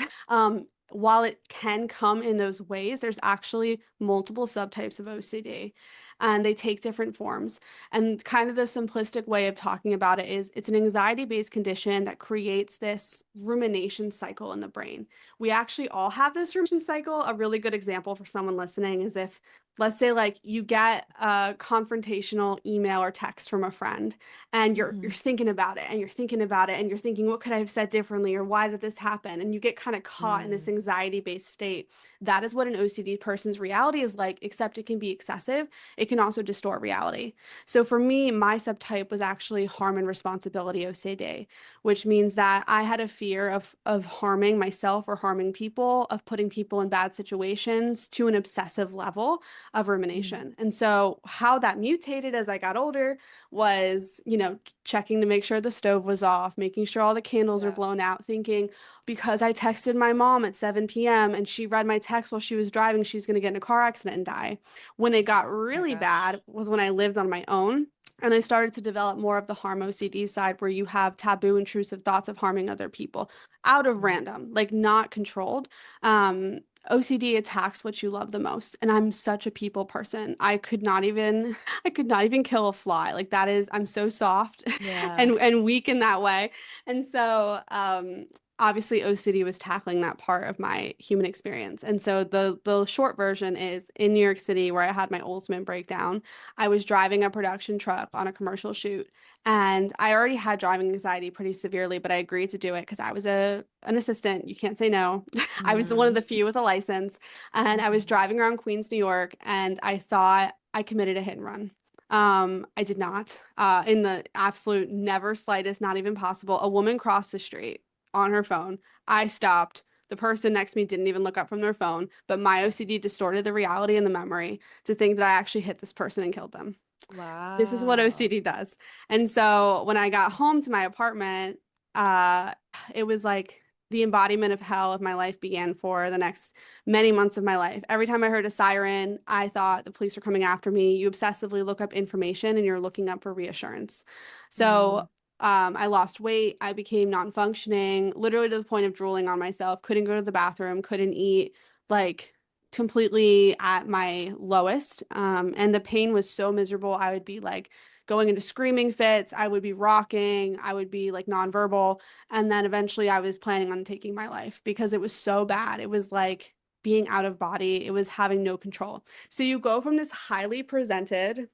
While it can come in those ways, there's actually multiple subtypes of OCD and they take different forms. And kind of the simplistic way of talking about it is it's an anxiety-based condition that creates this rumination cycle in the brain. We actually all have this rumination cycle. A really good example for someone listening is if, let's say, like you get a confrontational email or text from a friend and you're Mhm. thinking about it and you're thinking about it and you're thinking, what could I have said differently or why did this happen? And you get kind of caught in this Mhm. anxiety-based state. That is what an OCD person's reality is like, except it can be excessive. It can also distort reality. So for me, my subtype was actually harm and responsibility OCD, which means that I had a fear of harming myself or harming people, of putting people in bad situations to an obsessive level of Mhm. rumination. And so how that mutated as I got older was, checking to make sure the stove was off, making sure all the candles are Yeah. blown out, thinking because I texted my mom at 7 p.m. and she read my text while she was driving, she's going to get in a car accident and die. When it got My really bad gosh. was when I lived on my own. And I started to develop more of the harm OCD side where you have taboo, intrusive thoughts of harming other people out of Mhm. random, like not controlled. OCD attacks what you love the most. And I'm such a people person. I could not even kill a fly. Like that is, I'm so soft Yeah. and weak in that way. And so, obviously OCD was tackling that part of my human experience. And so the short version is in New York City where I had my ultimate breakdown. I was driving a production truck on a commercial shoot and I already had driving anxiety pretty severely, but I agreed to do it because I was an assistant. You can't say no. I was one of Mhm. the few with a license and I was Mhm. driving around Queens, New York, and I thought I committed a hit and run. I did not. In the absolute never slightest, not even possible. A woman crossed the street on her phone. I stopped. The person next to me didn't even look up from their phone, but my OCD distorted the reality and the memory to think that I actually hit this person and killed them. This is what Wow. OCD does. And so when I got home to my apartment, uh, it was like the embodiment of hell of my life began for the next many months of my life. Every time I heard a siren, I thought the police were coming after me. You obsessively look up information and you're looking up for reassurance. So Mhm. I lost weight. I became non-functioning, literally to the point of drooling on myself, couldn't go to the bathroom, couldn't eat. Like completely at my lowest. And the pain was so miserable. I would be like going into screaming fits. I would be rocking. I would be like nonverbal. And then eventually I was planning on taking my life because it was so bad. It was like being out of body. It was having no control. So you go from this highly presented,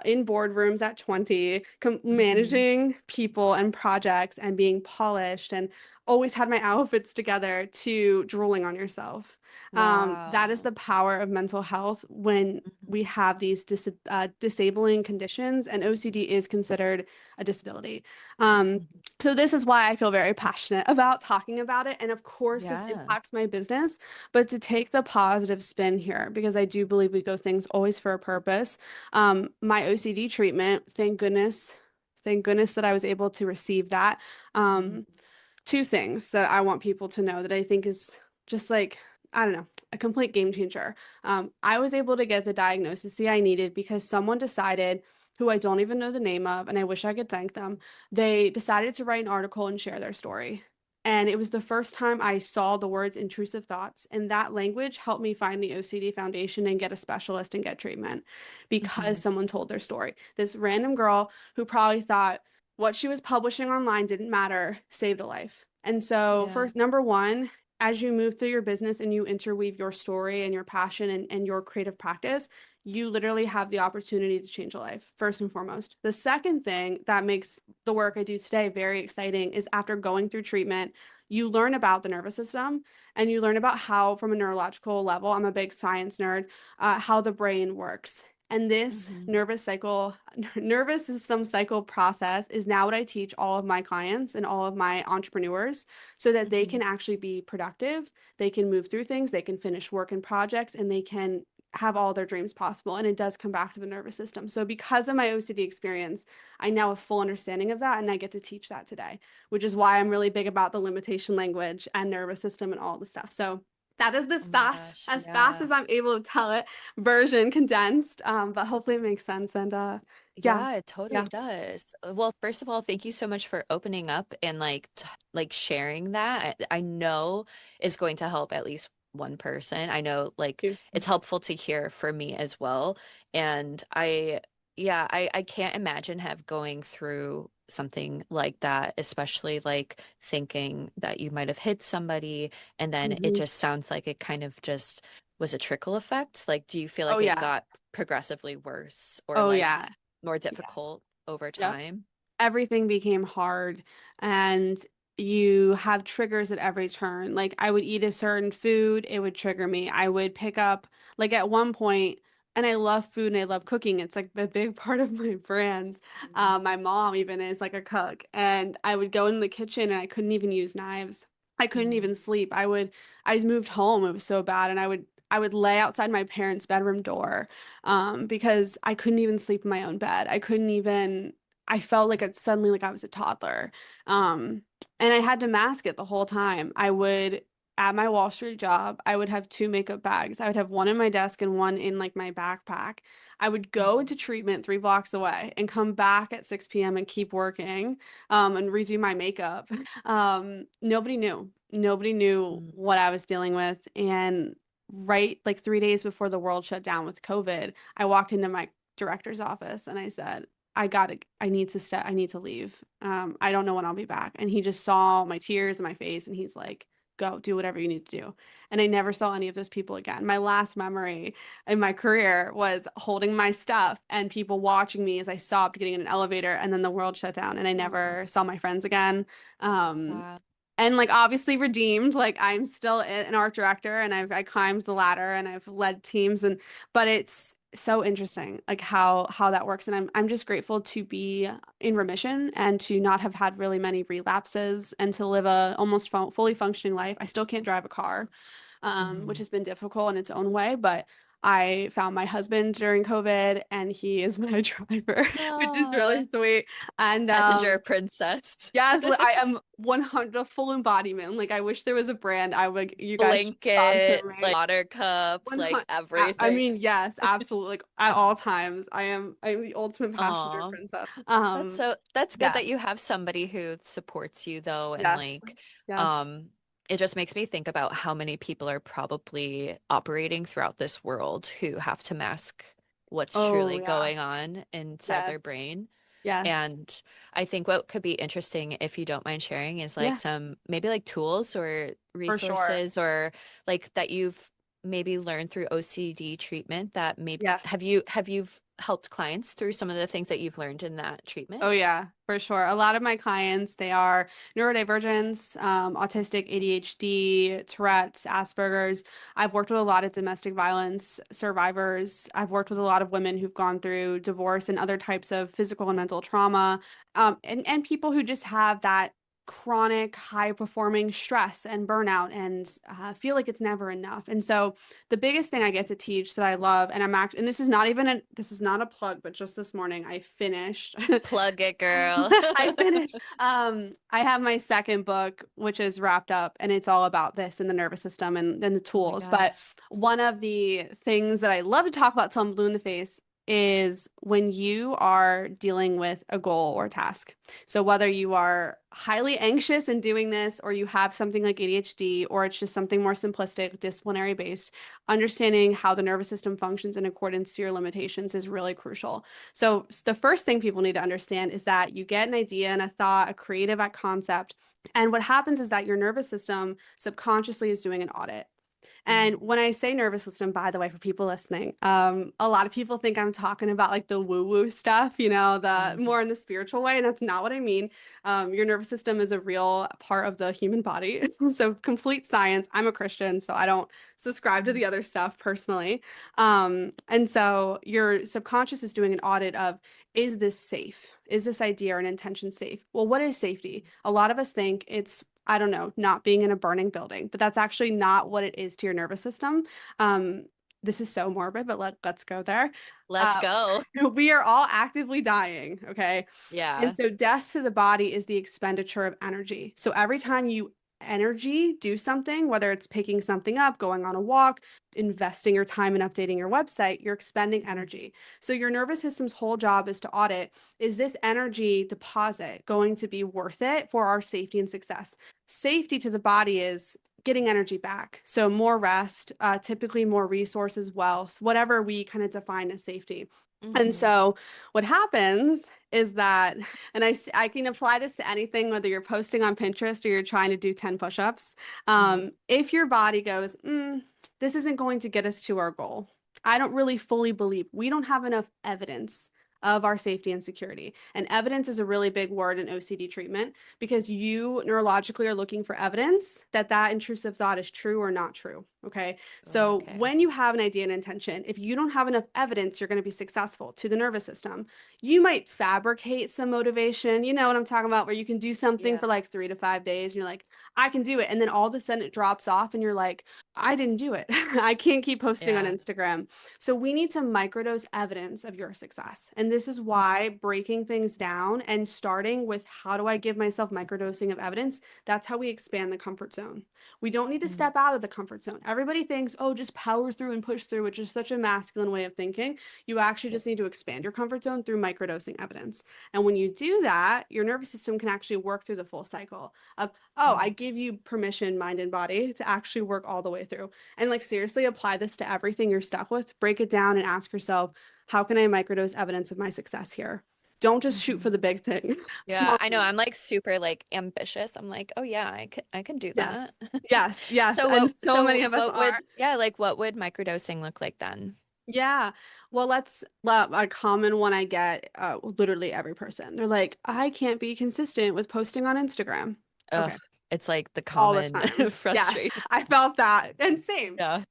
in boardrooms at 20, Mhm. managing people and projects and being polished and always had my outfits together to drooling on yourself. That is Wow. the power of mental health when Mhm. we have these disabling conditions, and OCD is considered a disability. Um, Mhm. so this is why I feel very passionate about talking about it. And of course, this Yeah. impacts my business, but to take the positive spin here, because I do believe we go things always for a purpose. My OCD treatment, thank goodness that I was able to receive that. Mhm. Um, two things that I want people to know that I think is just like, I don't know, a complete game changer. I was able to get the diagnosis I needed because someone decided, who I don't even know the name of, and I wish I could thank them, they decided to write an article and share their story. And it was the first time I saw the words intrusive thoughts, and that language helped me find the OCD Foundation and get a specialist and get treatment because Hmm. someone told their story. This random girl who probably thought what she was publishing online didn't matter, saved a life. And so, Yeah. first, number one, as you move through your business and you interweave your story and your passion and your creative practice, you literally have the opportunity to change a life, first and foremost. The second thing that makes the work I do today very exciting is after going through treatment, you learn about the nervous system and you learn about how, from a neurological level, I'm a big science nerd, how the brain works. And this Hmm. nervous system cycle process is now what I teach all of my clients and all of my entrepreneurs so that they Hmm. can actually be productive, they can move through things, they can finish work and projects, and they can have all their dreams possible. And it does come back to the nervous system. So because of my OCD experience, I now have full understanding of that and I get to teach that today, which is why I'm really big about the limitation language and nervous system and all the stuff. So that is the Oh my fast, gosh. as fast Yeah. as I'm able to tell it version condensed. But hopefully it makes sense. And yeah, Yeah, it totally yeah, does. Well, first of all, thank you so much for opening up and like like sharing that. I know is going to help at least one person. I know like you. it's helpful to hear for me as well. And I can't imagine have going through something like that, especially like thinking that you might have hit somebody and then it Mhm. just sounds like it kind of just was a trickle effect. Like, do you feel Oh like it yeah. got progressively worse or Oh like yeah. more Yeah. difficult over Yep. time? Everything became hard and you have triggers at every turn. Like I would eat a certain food, it would trigger me. I would pick up like at one point, and I love food and I love cooking. It's like a big part of my brands. Mhm. My mom even is like a cook, and I would go in the kitchen and I couldn't even use knives. I couldn't Mm. even sleep. I moved home. It was so bad, and I would lay outside my parents' bedroom door because I couldn't even sleep in my own bed. I couldn't even I felt like it suddenly like I was a toddler. Um, and I had to mask it the whole time. I would at my Wall Street job, I would have two makeup bags. I would have one in my desk and one in like my backpack. I would go Mhm. into treatment 3 blocks away and come back at 6 p.m. and keep working, and redo my makeup. Nobody knew. Nobody knew Mm. what I was dealing with. And right like 3 days before the world shut down with COVID, I walked into my director's office and I said, I need to step, I need to leave. I don't know when I'll be back. And he just saw my tears in my face and he's like, go do whatever you need to do. And I never saw any of those people again. My last memory in my career was holding my stuff and people watching me as I sobbed getting in an elevator and then the world shut down and I Oh, never saw my friends again. Um, wow. and like obviously redeemed, like I'm still an art director and I climbed the ladder and I've led teams and but it's so interesting like how that works and I'm just grateful to be in remission and to not have had really many relapses and to live a almost fully functioning life. I still can't drive a car, which Mhm. has been difficult in its own way, but I found my husband during COVID and he is my driver, which is Oh, really sweet. And passenger princess. yes, I am 100 a full embodiment. Like I wish there was a brand you guys should sponsor Blanket, me. like water cup, like 100 I everything. mean, yes, absolutely. Like at all times, I'm the ultimate passenger Aw. princess. That's good Yeah. that you have somebody who supports you though and Yes. like Yes. um it just makes me think about how many people are probably operating throughout this world who have to mask what's Oh, truly yeah. going on inside Yes. their brain. Yes. And I think what could be interesting, if you don't mind sharing, is like Yeah, some maybe like tools or for sure. resources or like that you've maybe learned through OCD treatment that maybe Yeah. have you helped clients through some of the things that you've learned in that treatment? Oh yeah, for sure. A lot of my clients, they are neurodivergents, autistic, ADHD, Tourette's, Asperger's. I've worked with a lot of domestic violence survivors. I've worked with a lot of women who've gone through divorce and other types of physical and mental trauma, and people who just have that chronic high performing stress and burnout and feel like it's never enough. And so the biggest thing I get to teach that I love, and I'm actually, and this is not a plug, but just this morning I finished. Plug it, girl. I finished. I have my second book, which is wrapped up, and it's all about this and the nervous system and the Oh my tools. But gosh. one of the things that I love to talk about till I'm blue in the face is when you are dealing with a goal or task. So whether you are highly anxious in doing this, or you have something like ADHD, or it's just something more simplistic, disciplinary based, understanding how the nervous system functions in accordance to your limitations is really crucial. So the first thing people need to understand is that you get an idea and a thought, a creative concept. And what happens is that your nervous system subconsciously is doing an audit. And Mm. when I say nervous system, by the way, for people listening, a lot of people think I'm talking about like the woo-woo stuff, the Mm. more in the spiritual way, and that's not what I mean. Your nervous system is a real part of the human body. So complete science. I'm a Christian, so I don't subscribe to Mm. the other stuff personally. And so your subconscious is doing an audit of, is this safe? Is this idea or an intention safe? Well, what is safety? A lot of us think it's, I don't know, not being in a burning building, but that's actually not what it is to your nervous system. Um, this is so morbid, but let's go there. Let's Uh, go. we are all actively dying, okay? And Yeah. so death to the body is the expenditure of energy. So every time you energy do something, whether it's picking something up, going on a walk, investing your time in updating your website, you're expending Mm. energy. So your nervous system's whole job is to audit, is this energy deposit going to be worth it for our safety and success? Safety to the body is getting energy back. So more rest, typically more resources, wealth, whatever we kind of define as safety. And Hmm. so what happens is that, and I can apply this to anything, whether you're posting on Pinterest or you're trying to do 10 push-ups. Mm. If your body goes, this isn't going to get us to our goal. I don't really fully believe we don't have enough evidence of our safety and security. And evidence is a really big word in OCD treatment because you neurologically are looking for evidence that that intrusive thought is true or not true. Okay. So Okay. when you have an idea and intention, if you don't have enough evidence, you're going to be successful to the nervous system. You might fabricate some motivation. You know what I'm talking about, where you can do something Yeah. for like 3 to 5 days and you're like, I can do it. And then all of a sudden it drops off and you're like, I didn't do it. I can't keep posting on Yeah. Instagram. So we need to microdose evidence of your success. And this is why breaking things down and starting with how do I give myself microdosing of evidence, that's how we expand the comfort zone. We don't need to Mm. step out of the comfort zone. Everybody thinks, oh, just power through and push through, which is such a masculine way of thinking. You actually just need to expand your comfort zone through microdosing evidence. And when you do that, your nervous system can actually work through the full cycle of, oh, I Mm. give you permission, mind and body, to actually work all the way through. And like seriously, apply this to everything you're stuck with. Break it down and ask yourself, how can I microdose evidence of my success here? Don't just shoot for Hmm. the big thing. Yeah, Small I know. things. I'm like super like ambitious. I'm like, oh yeah, I can do that. Yes. Yes. Yes. So And so many of us what are. would yeah, like what would microdosing look like then? Yeah. Well, a common one I get, literally every person. They're like, I can't be consistent with posting on Instagram. Ugh, Okay. it's like the All the common time. Yes, frustration. I felt that. And same. Yeah.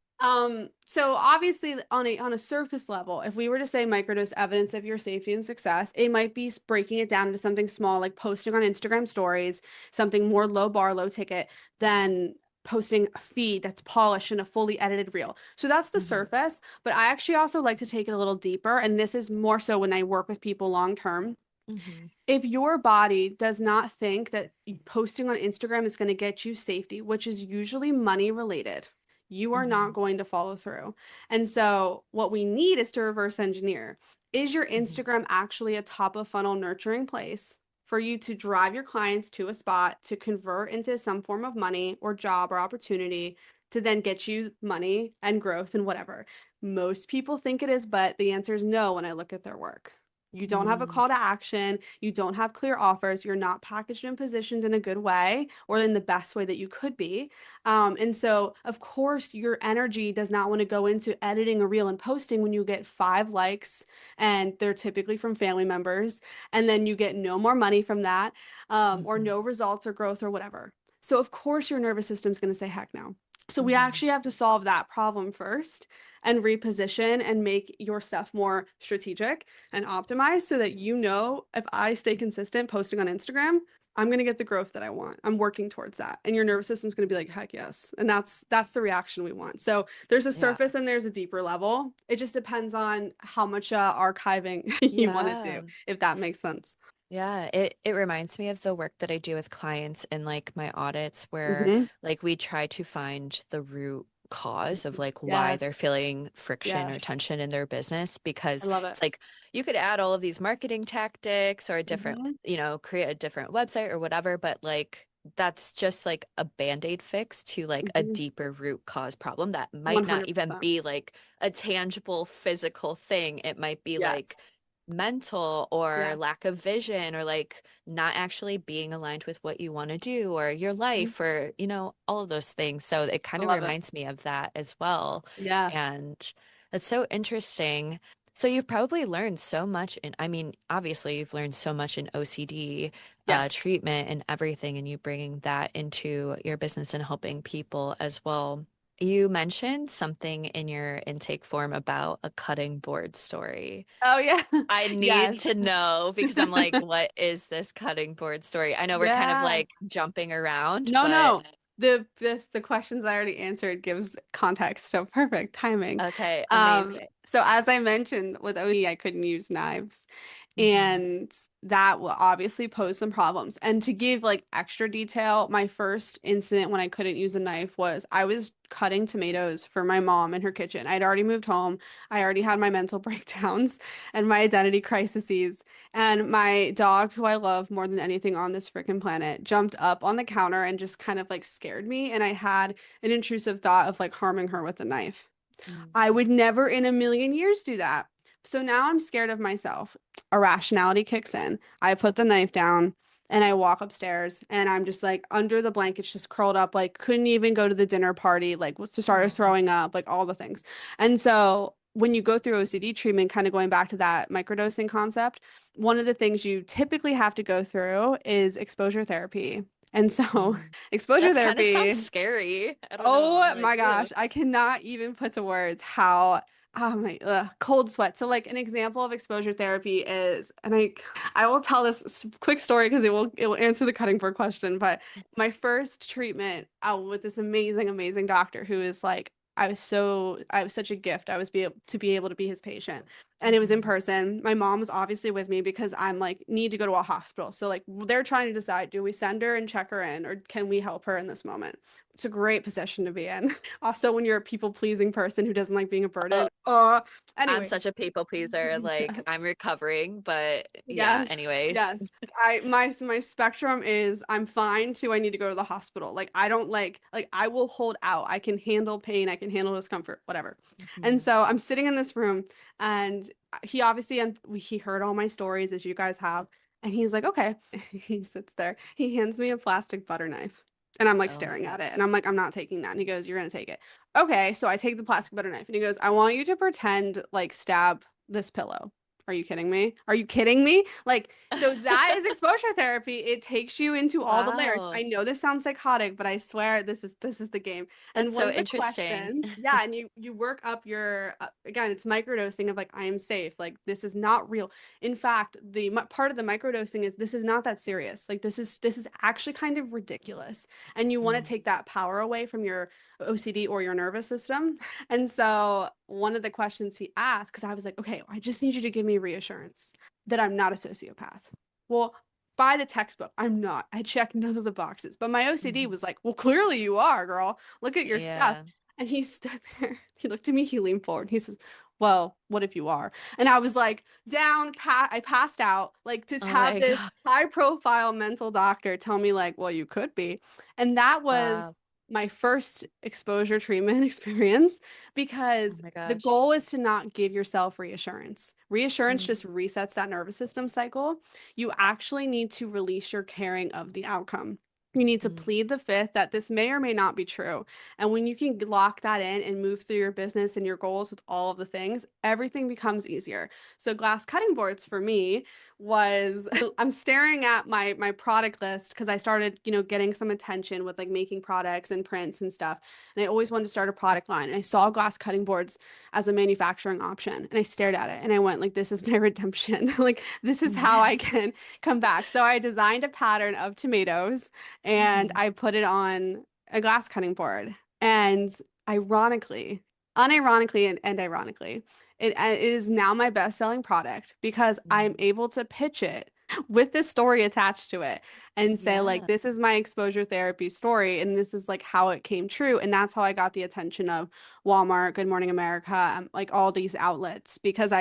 So obviously on a surface level, if we were to say microdose evidence of your safety and success, it might be breaking it down into something small, like posting on Instagram stories, something more low bar, low ticket than posting a feed that's polished and a fully edited reel. So that's the Hmm. surface, but I actually also like to take it a little deeper, and this is more so when I work with people long term. Hmm. If your body does not think that posting on Instagram is going to get you safety, which is usually money related, you are not Hmm. going to follow through. And so, what we need is to reverse engineer. Is your Hmm. Instagram actually a top of funnel nurturing place for you to drive your clients to a spot to convert into some form of money or job or opportunity to then get you money and growth and whatever? Most people think it is, but the answer is no when I look at their work. You don't have a Mm. call to action. You don't have clear offers. You're not packaged and positioned in a good way or in the best way that you could be. And so, of course, your energy does not want to go into editing a reel and posting when you get 5 likes and they're typically from family members. And then you get no more money from that, or Hmm. no results or growth or whatever. So, of course, your nervous system's going to say, heck no. So, we Hmm. actually have to solve that problem first and reposition and make your stuff more strategic and optimize so that you know if I stay consistent posting on Instagram, I'm going to get the growth that I want. I'm working towards that. And your nervous system's going to be like, heck yes. And that's the reaction we want. So there's a Yeah. surface and there's a deeper level. It just depends on how much archiving you want to do, Yeah. if that makes sense. Yeah, it reminds me of the work that I do with clients in like my audits where Hmm. like we try to find the root cause of like why they're Yes. feeling friction or Yes. tension in their business I because love it. it's like you could add all of these marketing tactics or a different, Hmm. create a different website or whatever, but like that's just like a band-aid fix to like a Hmm. deeper root cause problem that might not even 100%. be like a tangible physical thing. It might be like Yes. mental or Yes. lack of vision or like not actually being aligned with what you want to do or your Mhm. life or all of those things. So it I kind of love it. reminds me of that as well. Yeah. And that's so interesting. So you've probably learned so much in, I mean, obviously you've learned so much in OCD Yes. treatment and everything, and you bringing that into your business and helping people as well. You mentioned something in your intake form about a cutting board story. Oh, yeah. I need to Yes. know because I'm like, what is this cutting board story? I know we're kind of Yeah. like jumping around, No, but no. The questions I already answered gives context, so perfect timing. okay, amazing. So as I mentioned with OD, I couldn't use knives. Hmm. And that will obviously pose some problems. And to give like extra detail, my first incident when I couldn't use a knife was I was cutting tomatoes for my mom in her kitchen. I'd already moved home. I already had my mental breakdowns and my identity crises. And my dog, who I love more than anything on this freaking planet, jumped up on the counter and just kind of like scared me. And I had an intrusive thought of like harming her with a knife. I would never in a million years do that. So now I'm scared of myself. Irrationality kicks in. I put the knife down and I walk upstairs and I'm just like under the blankets, just curled up, like couldn't even go to the dinner party, like was started Oh, throwing up, like all the things. And so when you go through OCD treatment, kind of going back to that microdosing concept, one of the things you typically have to go through is exposure therapy. And so mm. exposure That's kind of sounds therapy. scary. I don't know. I'm Oh like, my ugh. gosh, I cannot even put to words how cold sweat. So like an example of exposure therapy is, and I will tell this quick story because it will answer the cutting board question. But my first treatment with this amazing doctor who is like I was such a gift. I was be able to be his patient. And it was in Hmm. person. My mom was obviously with me because I'm like need to go to a hospital. So like they're trying to decide, do we send her and check her in or can we help her in this moment? It's a great position to be in. Also, when you're a people pleasing person who doesn't like being a burden. I'm Anyways, such a people pleaser. Like I'm yes. recovering, but yeah, Yes, anyways. yes. My spectrum is I'm fine to I need to go to the hospital. Like I don't like I will hold out. I can handle pain, I can handle discomfort, whatever. And Mhm. so I'm sitting in this room and he obviously and he heard all my stories as you guys have. And he's like, okay. He sits there. He hands me a plastic butter knife. And I'm like Oh my staring at it. gosh. And I'm like, I'm not taking that. And he goes, you're gonna take it. Okay. So I take the plastic butter knife and he goes, I want you to pretend like stab this pillow. Are you kidding me? Are you kidding me? Like, so that is exposure therapy. It takes you into all the layers. I Wow. know this sounds psychotic, but I swear this is the game. And That's one so of the interesting. questions, yeah, and you work up your again, it's microdosing of like I am safe. Like this is not real. In fact, the part of the microdosing is this is not that serious. Like this is actually kind of ridiculous. And you want to Mm. take that power away from your OCD or your nervous system. And so one of the questions he asked, because I was like, okay, I just need you to give me reassurance that I'm not a sociopath. Well, by the textbook, I'm not. I checked none of the boxes. But my OCD Mhm. was like, well, clearly you are, girl. Look at your stuff. Yeah. And he stood there. He looked at me, he leaned forward. He says, well, what if you are? And I was like, I passed out. Like to Oh have my this God. high profile mental doctor tell me, like, well, you could be. And that Wow. was my first exposure treatment experience Oh because my the gosh. goal is to not give yourself reassurance. Reassurance Mm. just resets that nervous system cycle. You actually need to release your caring of the outcome. You need to Mm, plead the fifth that this may or may not be true. And when you can lock that in and move through your business and your goals with all of the things, everything becomes easier. So glass cutting boards for me was I'm staring at my product list because I started, getting some attention with like making products and prints and stuff. And I always wanted to start a product line. And I saw glass cutting boards as a manufacturing option. And I stared at it and I went like, this is my redemption. Like this is how I can come back. So I designed a pattern of tomatoes and mhm. I put it on a glass cutting board. And ironically, unironically, and ironically, it is now my best-selling product because I'm Mm. able to pitch it with this story attached to it and say, like, Yeah. this is my exposure therapy story, and this is like how it came true. And that's how I got the attention of Walmart, Good Morning America, like all these outlets because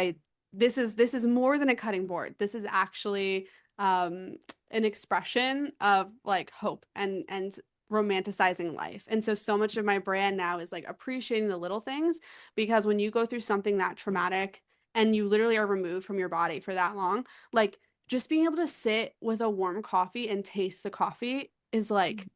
this is more than a cutting board. This is actually an expression of like hope and romanticizing life. And so much of my brand now is like appreciating the little things because when you go through something that traumatic and you literally are removed from your body for that long, like just being able to sit with a warm coffee and taste the coffee is like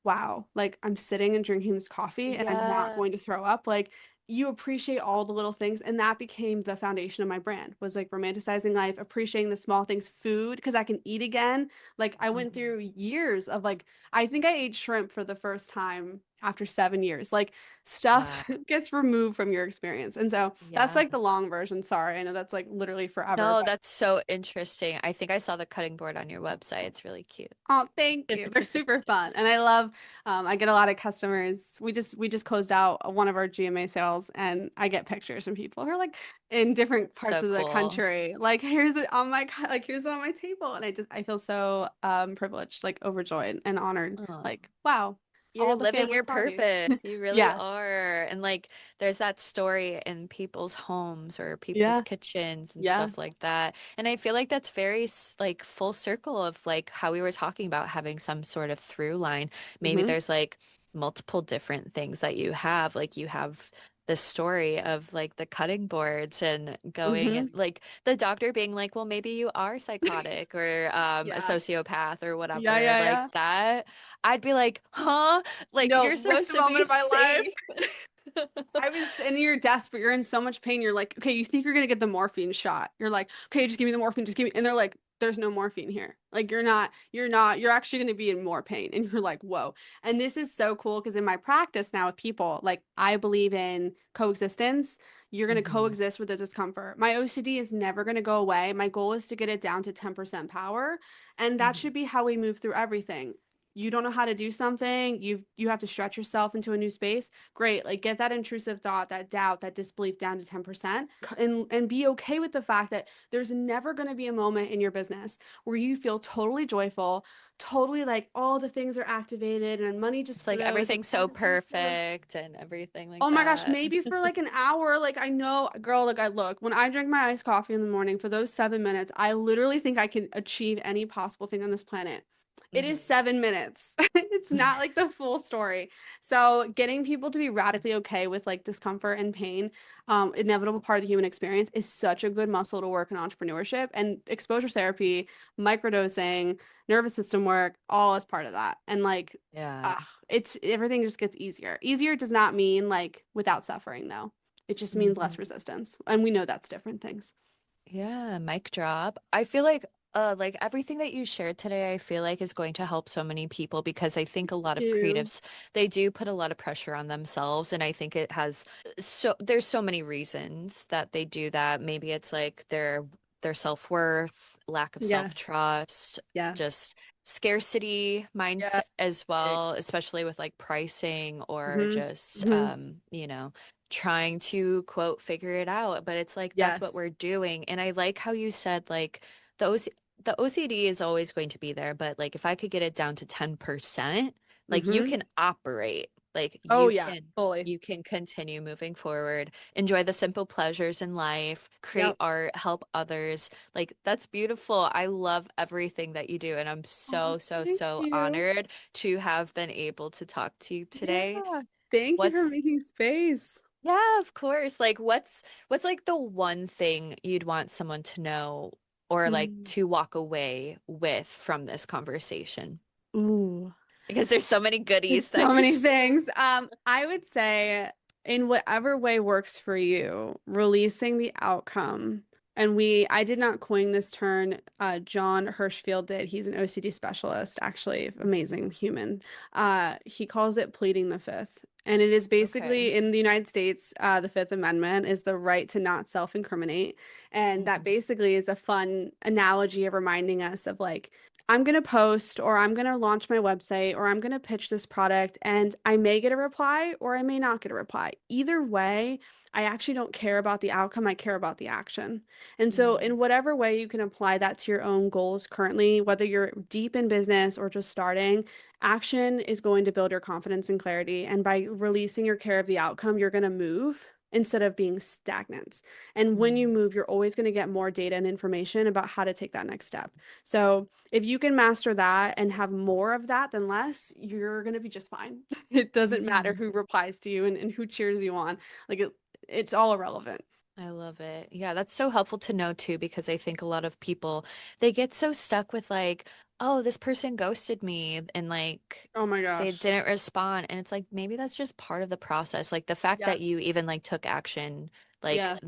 wow, like I'm sitting and drinking this coffee and I'm not Yeah. going to throw up. Like you appreciate all the little things. And that became the foundation of my brand was like romanticizing life, appreciating the small things, food, because I can eat again. Like I went Mhm. through years of like, I think I ate shrimp for the first time after 7 years. Like stuff Wow. gets removed from your experience. And so that's Yeah. like the long version. Sorry. I know that's like literally forever, No, but that's so interesting. I think I saw the cutting board on your website. It's really cute. oh, thank you. They're super fun. And I love I get a lot of customers. We just closed out one of our GMA sales and I get pictures from people who are like in different parts So of the cool. country. Like here's it on my like here's it on my table and I feel so privileged, like overjoyed and honored. Oh. Like, wow, You're all the living family your parties. purpose. You really Yeah. are. And like there's that story in people's homes or people's Yeah. kitchens and stuff Yes. like that. And I feel like that's very like full circle of like how we were talking about having some sort of through line. Maybe Mm-hmm. there's like multiple different things that you have. Like you have the story of like the cutting boards and going and Mm-hmm. like the doctor being like, well, maybe you are psychotic or a Yeah. sociopath or Yeah, whatever. yeah, Like yeah. that. I'd be like, huh? Like No, you're worst supposed to be moment of my life. safe. I was, and you're desperate. You're in so much pain. You're like, okay, you think you're gonna get the morphine shot. You're like, okay, just give me the morphine, just give me. And they're like, there's no morphine here. Like, you're actually gonna be in more pain. And you're like, whoa. And this is so cool because in my practice now with people, like, I believe in coexistence. You're gonna Hmm. coexist with the discomfort. My OCD is never gonna go away. My goal is to get it down to 10% power. And that Hmm. should be how we move through everything. You don't know how to do something, you have to stretch yourself into a new space. Great, like get that intrusive thought, that doubt, that disbelief down to 10% and be okay with the fact that there's never going to be a moment in your business where you feel totally joyful, totally like all the things are activated and money just It's like flows and everything's so everything's flowing. perfect and everything like Oh my gosh, that. maybe for like an hour, like I know, girl, like I look, when I drink my iced coffee in the morning for those 7 minutes, I literally think I can achieve any possible thing on this planet. It is Hmm. 7 minutes. It's not like the full story. So getting people to be radically okay with like discomfort and pain, inevitable part of the human experience, is such a good muscle to work in entrepreneurship and exposure therapy, microdosing, nervous system work, all as part of that. And like Yeah. it's everything just gets easier. Easier does not mean like without suffering though. It just means less Hmm. resistance. And we know that's different things. Yeah, mic drop. I feel like everything that you shared today, I feel like is going to help so many people because I think a lot of You. creatives, they do put a lot of pressure on themselves and I think it has so there's so many reasons that they do that. Maybe it's like their self-worth, lack of Yes. self-trust, Yes. just scarcity mindset Yes. as Big. well, especially with like pricing or Mm-hmm. just Mm-hmm. trying to quote figure it out, but it's like that's what Yes. we're doing. And I like how you said like the the OCD is always going to be there, but like if I could get it down to 10%, like you Mm-hmm. can operate, like Oh yeah, fully. you can continue moving forward, enjoy the simple pleasures in life, create Yep. art, help others. Like that's beautiful. I love everything that you do, and I'm Oh, so, so, thank so you. honored to have been able to talk to you today. Yeah. Thank you for What's making space. yeah, of course. Like what's like the one thing you'd want someone to know or like Mm. to walk away with from this conversation? Ooh. Because there's so many There's goodies that so you're many things. I would say in whatever way works for you, releasing the outcome. And I did not coin this term. John Hirschfield did. He's an OCD specialist, actually, amazing human. He calls it pleading the fifth. And it is okay. basically in the United States, the Fifth Amendment is the right to not self-incriminate. And that Hmm. basically is a fun analogy of reminding us of like, I'm going to post or I'm going to launch my website or I'm going to pitch this product and I may get a reply or I may not get a reply. Either way, I actually don't care about the outcome. I care about the action. And so, in Mm, whatever way you can apply that to your own goals currently, whether you're deep in business or just starting, action is going to build your confidence and clarity. And by releasing your care of the outcome, you're going to move instead of being stagnant. And when you mm, move, you're always going to get more data and information about how to take that next step. So, if you can master that and have more of that than less, you're going to be just fine. It doesn't matter mhm. who replies to you and who cheers you on. Like it's all irrelevant. I love it. Yeah, that's so helpful to know too, because I think a lot of people they get so stuck with like, oh, this person ghosted me and like Oh my they gosh. didn't respond. And it's like maybe that's just part of the process. Like the fact that you Yes. even like took action, like Yes.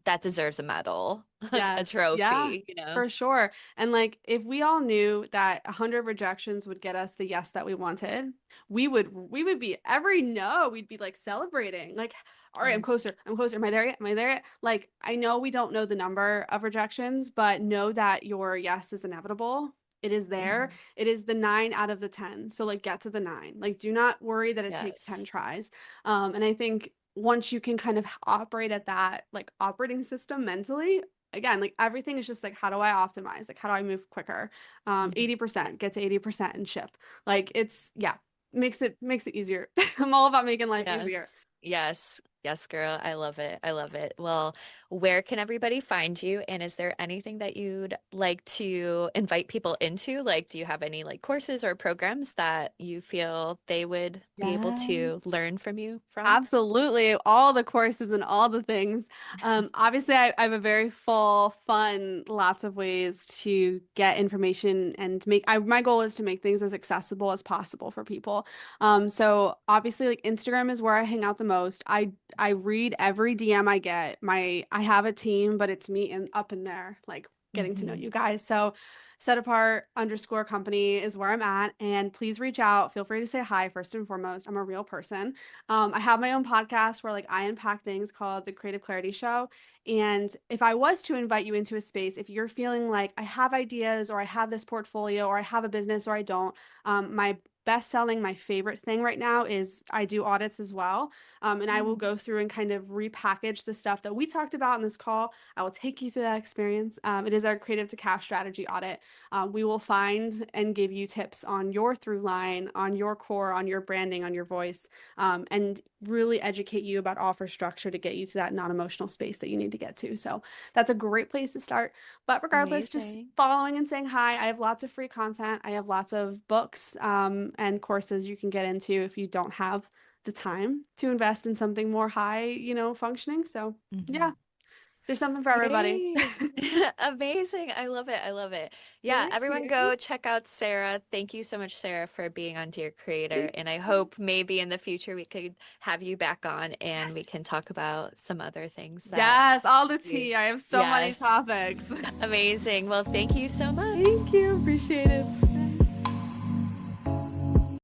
that deserves a medal, a Yes. Yeah, trophy, you know? for sure. And like if we all knew that 100 rejections would get us the yes that we wanted, we would be every no, we'd be like celebrating. Like, all right, I'm Mm, closer. I'm closer. Am I there yet? Am I there yet? Like, I know we don't know the number of rejections, but know that your yes is inevitable. It is there. mhm. It is the 9 out of the 10. So like get to the nine. Like do not worry that it takes 10 Yes. tries. And I think once you can kind of operate at that like operating system mentally, again, like everything is just like, how do I optimize? Like, how do I move quicker? Mhm. 80%, get to 80% and ship. Like yeah, makes it easier. I'm all about making life easier. Yes. Yes. Yes, girl. I love it. I love it. Well, where can everybody find you? And is there anything that you'd like to invite people into? Like, do you have any like courses or programs that you feel they would be able Yeah. to learn from you from? Absolutely. All the courses and all the things. Obviously, I have a very full, fun, lots of ways to get information and my goal is to make things as accessible as possible for people. So obviously, like Instagram is where I hang out the most. I read every DM I get. I have a team, but it's me and up in there, like getting to know Hmm. you guys. So set apart underscore company is where I'm at. And please reach out. Feel free to say hi first and foremost. I'm a real person. I have my own podcast where like I unpack things called the Creative Clarity Show. And if I was to invite you into a space, if you're feeling like I have ideas or I have this portfolio or I have a business or I don't, my best selling, my favorite thing right now is I do audits as well. And I will Mm. go through and kind of repackage the stuff that we talked about in this call. I will take you through that experience. It is our creative to cash strategy audit. We will find and give you tips on your through line, on your core, on your branding, on your voice, and really educate you about offer structure to get you to that non-emotional space that you need to get to. So that's a great place to start. But regardless, just Amazing. following and saying hi. I have lots of free content. I have lots of books and courses you can get into if you don't have the time to invest in something more high, functioning. So yeah, Hmm. there's something for everybody. Great. Amazing. I love it. I love it. Yeah, Thank everyone you. go check out Sarah. Thank you so much, Sarah, for being on Dear Creator. Thank And I you. hope maybe in the future we could have you back on and we Yes. can talk about some other things that Yes, all the you. tea. I have so many Yes. topics. Amazing. Well, thank you so much. Thank you. Appreciate it.